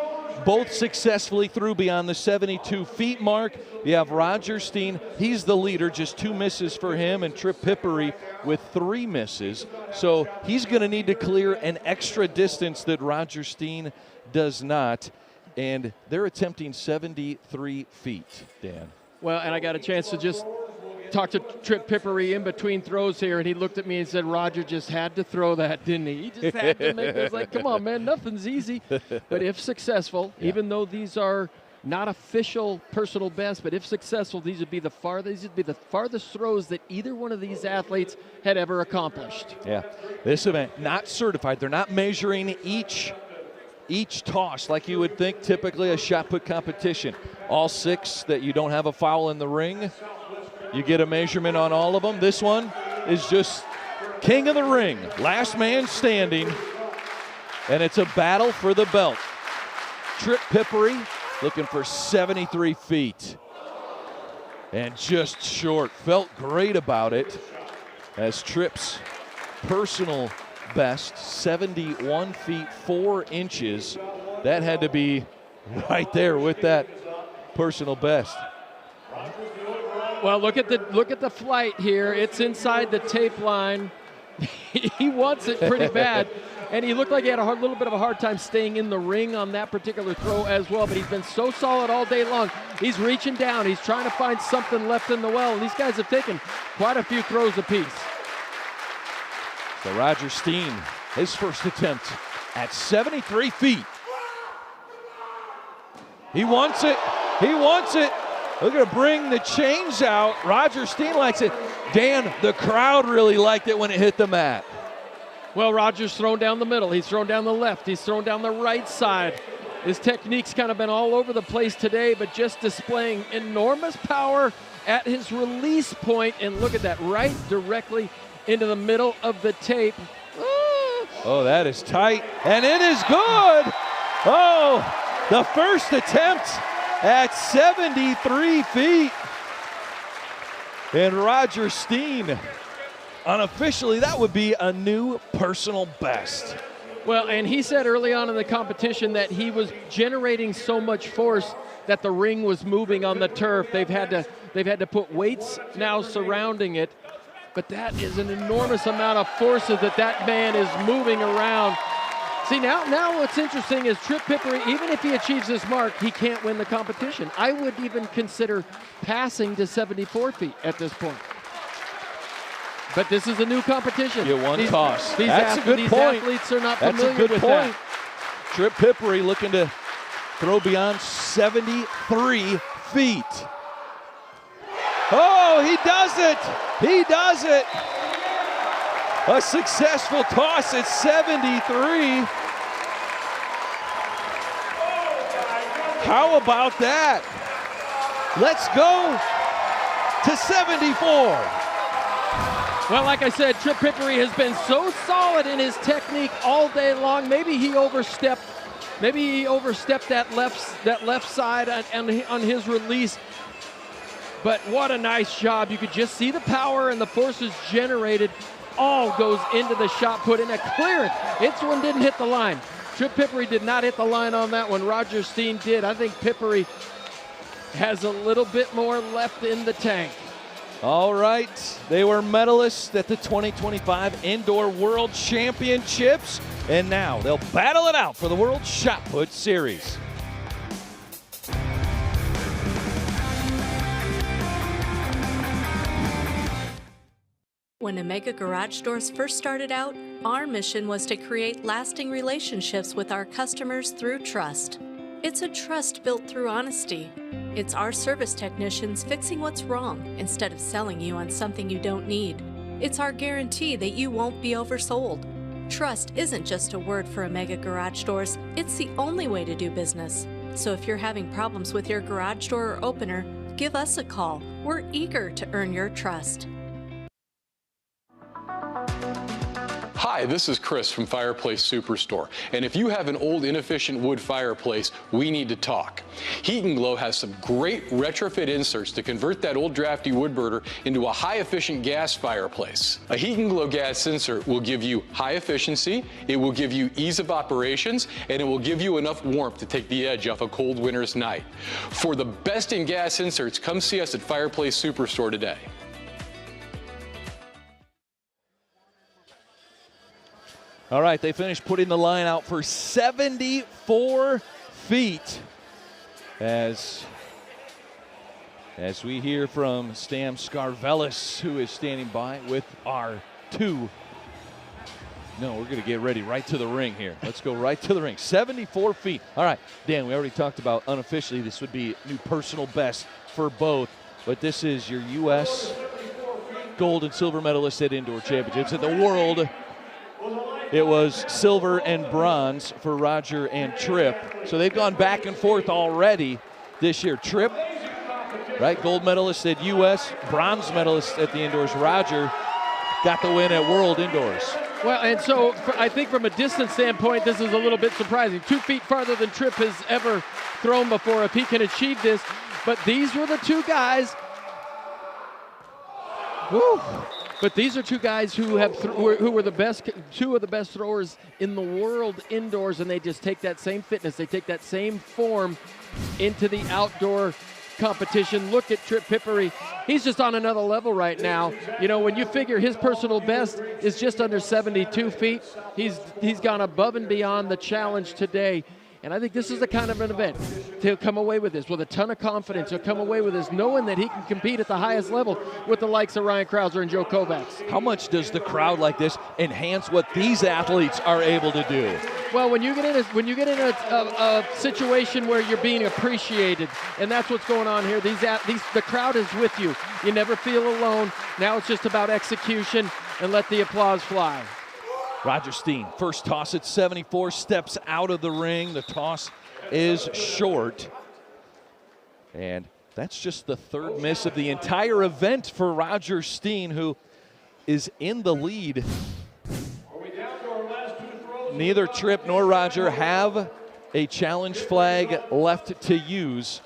Both successfully threw beyond the 72 feet mark. You have Roger Steen, he's the leader, just 2 misses for him, and Trip Pippery with 3 misses. So he's going to need to clear an extra distance that Roger Steen does not. And they're attempting 73 feet, Dan. Well, and I got a chance to just talk to Trip Pippery in between throws here, and he looked at me and said, Roger just had to throw that, didn't he? He just had to make it. I was like, come on, man, nothing's easy. But if successful, even though these are not official personal best, but if successful, these would be the farthest throws that either one of these athletes had ever accomplished. Yeah, this event, not certified. They're not measuring each toss like you would think typically a shot put competition. All 6 that you don't have a foul in the ring, you get a measurement on all of them. This one is just king of the ring, last man standing, and it's a battle for the belt. Trip Pippery looking for 73 feet and just short. Felt great about it as Trip's personal best, 71 feet 4 inches. That had to be right there with that personal best. Well, look at the flight here. It's inside the tape line. He wants it pretty bad, and he looked like he had a little bit of a hard time staying in the ring on that particular throw as well, but he's been so solid all day long. He's reaching down. He's trying to find something left in the well, and these guys have taken quite a few throws apiece. So Roger Steen, his first attempt at 73 feet. He wants it. He wants it. They're going to bring the chains out. Roger Steen likes it. Dan, the crowd really liked it when it hit the mat. Well, Roger's thrown down the middle. He's thrown down the left. He's thrown down the right side. His technique's kind of been all over the place today, but just displaying enormous power at his release point. And look at that, right directly into the middle of the tape. Oh, that is tight, and it is good. Oh, the first attempt at 73 feet. And Roger Steen, unofficially, that would be a new personal best. Well, and he said early on in the competition that he was generating so much force that the ring was moving on the turf. They've had to put weights now surrounding it. But that is an enormous amount of forces that man is moving around. See, now what's interesting is Trip Pippery, even if he achieves this mark, he can't win the competition. I would even consider passing to 74 feet at this point. But this is a new competition. You one toss. That's a good point. These athletes are not familiar with that. Trip Pippery looking to throw beyond 73 feet. Oh, he does it! He does it! A successful toss at 73. How about that? Let's go to 74. Well, like I said, Trip Pippery has been so solid in his technique all day long. Maybe he overstepped that left side on his release. But what a nice job. You could just see the power and the forces generated all goes into the shot put in a clearance. This one didn't hit the line. Trip Pippery did not hit the line on that one. Roger Steen did. I think Pippery has a little bit more left in the tank. All right. They were medalists at the 2025 Indoor World Championships, and now they'll battle it out for the World Shot Put Series. When Omega Garage Doors first started out, our mission was to create lasting relationships with our customers through trust. It's a trust built through honesty. It's our service technicians fixing what's wrong instead of selling you on something you don't need. It's our guarantee that you won't be oversold. Trust isn't just a word for Omega Garage Doors, it's the only way to do business. So if you're having problems with your garage door or opener, give us a call. We're eager to earn your trust. Hi, this is Chris from Fireplace Superstore, and if you have an old inefficient wood fireplace, we need to talk. Heat & Glow has some great retrofit inserts to convert that old drafty wood burner into a high-efficient gas fireplace. A Heat & Glow gas insert will give you high efficiency, it will give you ease of operations, and it will give you enough warmth to take the edge off a cold winter's night. For the best in gas inserts, come see us at Fireplace Superstore today. All right, they finished putting the line out for 74 feet as we hear from Stam Scarvelis, who is standing by with our two. No, we're going to get ready right to the ring here. Let's go right to the ring. 74 feet. All right, Dan, we already talked about unofficially this would be new personal best for both, but this is your U.S. gold and silver medalist at indoor championships. At the world, it was silver and bronze for Roger and Tripp. So they've gone back and forth already this year. Tripp, right, gold medalist at U.S., bronze medalist at the indoors. Roger got the win at World Indoors. Well, and so I think from a distance standpoint, this is a little bit surprising. 2 feet farther than Tripp has ever thrown before if he can achieve this. But these were the two guys. Woo. But these are two guys who have who were the best, two of the best throwers in the world indoors, and they just take that same fitness, they take that same form into the outdoor competition. Look at Tripp Pippery. He's just on another level right now. You know, when you figure his personal best is just under 72 feet, he's gone above and beyond the challenge today. And I think this is the kind of an event to come away with this with a ton of confidence. He'll come away with this knowing that he can compete at the highest level with the likes of Ryan Crouser and Joe Kovacs. How much does the crowd like this enhance what these athletes are able to do? Well, when you get in a situation where you're being appreciated, and that's what's going on here. The crowd is with you. You never feel alone. Now it's just about execution and let the applause fly. Roger Steen, first toss at 74, steps out of the ring. The toss is short. And that's just the third miss of the entire event for Roger Steen, who is in the lead. Neither Tripp nor Roger have a challenge flag left to use.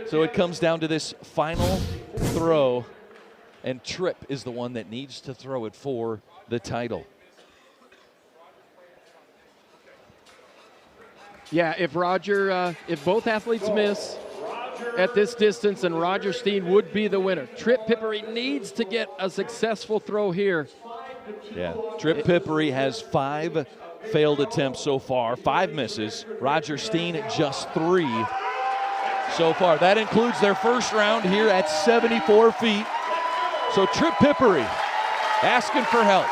So it comes down to this final throw, and Tripp is the one that needs to throw it for the title. Yeah, if both athletes miss at this distance, then Roger Steen would be the winner. Tripp Pippery needs to get a successful throw here. Yeah, Tripp Pippery has 5 failed attempts so far, 5 misses. Roger Steen just 3 so far. That includes their first round here at 74 feet. So Tripp Pippery asking for help.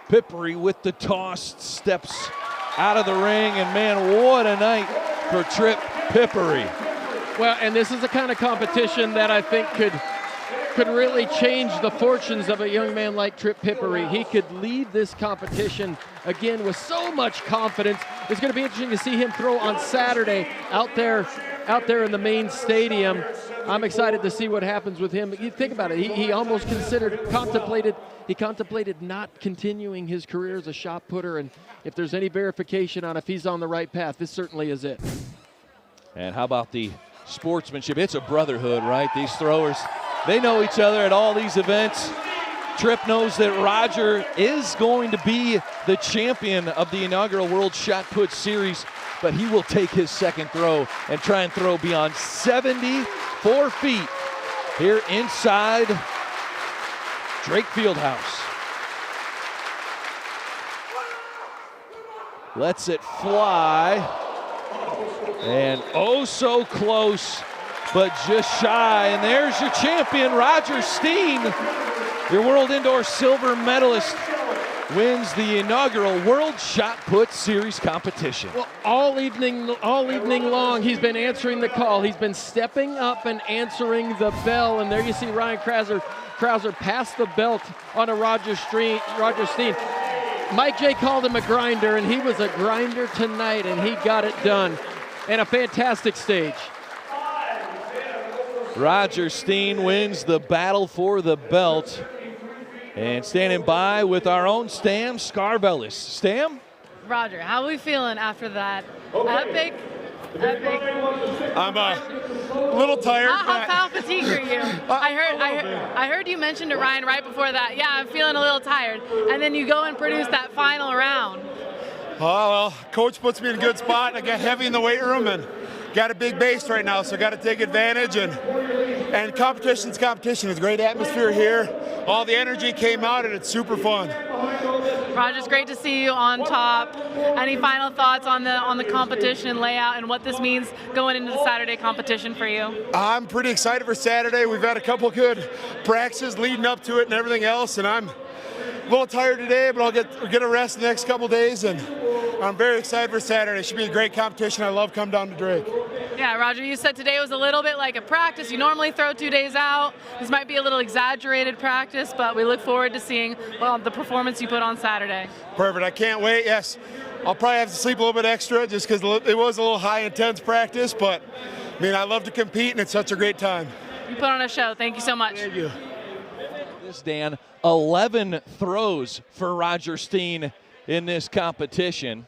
Pippery with the toss, steps out of the ring, and man, what a night for Tripp Pippery. Well, and this is the kind of competition that I think could really change the fortunes of a young man like Tripp Pippery. He could lead this competition again with so much confidence. It's going to be interesting to see him throw on Saturday out there in the main stadium. I'm excited to see what happens with him. You think about it, he almost contemplated not continuing his career as a shot putter, and if there's any verification on if he's on the right path, this certainly is it. And how about the sportsmanship? It's a brotherhood, right? These throwers, they know each other at all these events. Tripp knows that Roger is going to be the champion of the inaugural World Shot Put Series, but he will take his second throw and try and throw beyond 74 feet here inside Drake Fieldhouse. Lets it fly, and oh so close but just shy. And there's your champion, Roger Steen, your World Indoor Silver medalist, wins the inaugural World Shot Put Series competition. Well, all evening long, he's been answering the call. He's been stepping up and answering the bell. And there you see Ryan Crouser pass the belt on a Roger Steen. Mike J called him a grinder, and he was a grinder tonight, and he got it done. And a fantastic stage. Roger Steen wins the battle for the belt. And standing by with our own Stam Scarvellis. Stam? Roger, how are we feeling after that epic? I'm a little tired. How fatigued are you? I heard you mention to Ryan right before that. Yeah, I'm feeling a little tired. And then you go and produce that final round. Oh, well, coach puts me in a good spot. I got heavy in the weight room and got a big base right now, so I got to take advantage. And competition's competition. It's a great atmosphere here. All the energy came out, and it's super fun. Roger, it's great to see you on top. Any final thoughts on the competition layout and what this means going into the Saturday competition for you? I'm pretty excited for Saturday. We've had a couple good practices leading up to it and everything else, and I'm a little tired today, but I'll get a rest the next couple days, and I'm very excited for Saturday. It should be a great competition. I love coming down to Drake. Yeah, Roger, you said today was a little bit like a practice. You normally throw 2 days out. This might be a little exaggerated practice, but we look forward to seeing the performance you put on Saturday. Perfect. I can't wait. Yes, I'll probably have to sleep a little bit extra just because it was a little high intense practice, but I mean, I love to compete, and it's such a great time. You put on a show. Thank you so much. Thank you. This, Dan, 11 throws for Roger Steen in this competition.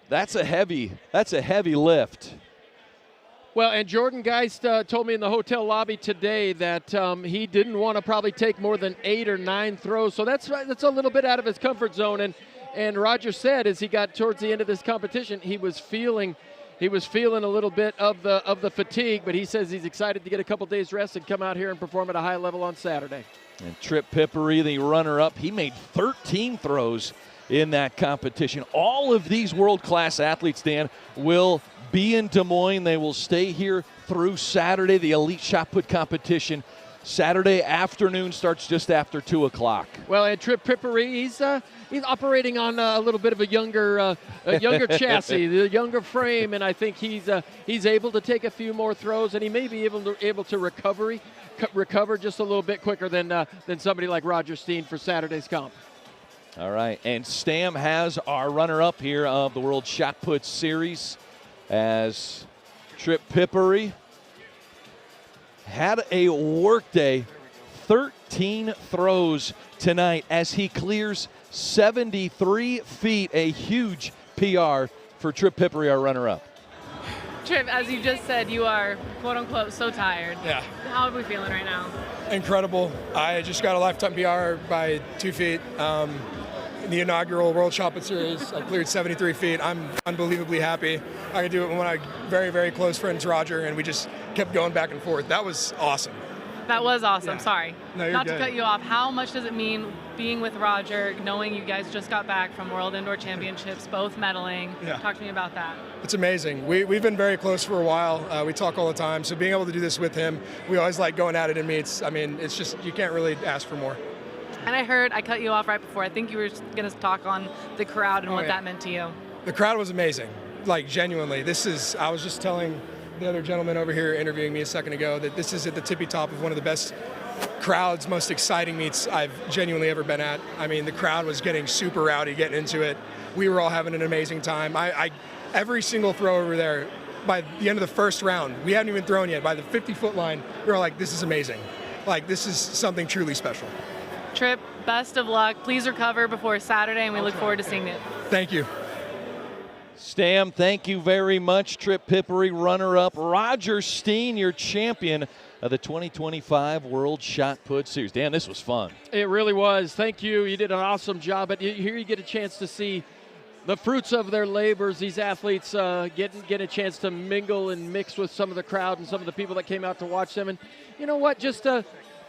That's a heavy lift. Well, and Jordan Geist told me in the hotel lobby today that he didn't want to probably take more than 8 or 9 throws. So that's a little bit out of his comfort zone. And Roger said as he got towards the end of this competition, he was feeling a little bit of the fatigue, but he says he's excited to get a couple days rest and come out here and perform at a high level on Saturday. And Trip Pippery, the runner-up, he made 13 throws in that competition. All of these world-class athletes, Dan, will be in Des Moines. They will stay here through Saturday. The elite shot put competition Saturday afternoon starts just after 2 o'clock. Well, and Trip Pippery, he's operating on a little bit of a younger chassis, the younger frame, and I think he's able to take a few more throws, and he may be able to recover just a little bit quicker than somebody like Roger Steen for Saturday's comp. All right, and Stam has our runner-up here of the World Shot Put Series as Trip Pippery had a work day, 13 throws tonight as he clears 73 feet, a huge PR for Trip Pippery, our runner-up. Trip, as you just said, you are, quote-unquote, so tired. Yeah. How are we feeling right now? Incredible. I just got a lifetime PR by 2 feet. In the inaugural World Shot Put Series, I cleared 73 feet. I'm unbelievably happy. I could do it with one of my very, very close friends, Roger, and we just kept going back and forth. That was awesome. That was awesome. Yeah. Sorry. No, you're Not good. to cut you off. How much does it mean being with Roger, knowing you guys just got back from World Indoor Championships, both medaling? Yeah. Talk to me about that. It's amazing. We've been very close for a while. We talk all the time. So being able to do this with him, we always like going at it in meets. I mean, it's just, you can't really ask for more. And I cut you off right before. I think you were going to talk on the crowd and what that meant to you. The crowd was amazing. Like, genuinely. I was just telling the other gentleman over here interviewing me a second ago that this is at the tippy top of one of the best crowds, most exciting meets I've genuinely ever been at. I mean, the crowd was getting super rowdy, getting into it. We were all having an amazing time. Every single throw over there, by the end of the first round, we hadn't even thrown yet. By the 50-foot line, we were like, this is amazing. Like, this is something truly special. Trip, best of luck. Please recover before Saturday, and we look forward to seeing it. Thank you. Stam, thank you very much. Trip Pippery, runner-up. Roger Steen, your champion of the 2025 World Shot Put Series. Dan, this was fun. It really was. Thank you. You did an awesome job. But here you get a chance to see the fruits of their labors. These athletes get a chance to mingle and mix with some of the crowd and some of the people that came out to watch them. And you know what? Just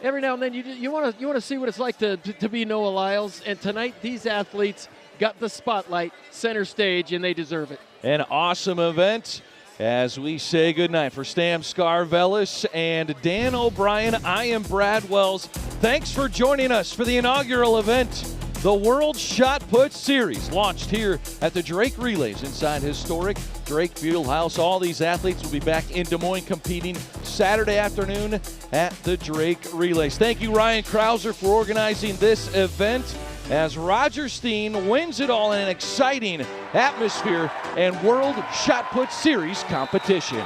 every now and then you want to see what it's like to be Noah Lyles. And tonight these athletes got the spotlight, center stage, and they deserve it. An awesome event. As we say goodnight for Stam Scarvelis and Dan O'Brien, I am Brad Wells. Thanks for joining us for the inaugural event, the World Shot Put Series, launched here at the Drake Relays inside historic Drake Fieldhouse. All these athletes will be back in Des Moines competing Saturday afternoon at the Drake Relays. Thank you, Ryan Crouser, for organizing this event as Roger Steen wins it all in an exciting atmosphere and World Shot Put Series competition.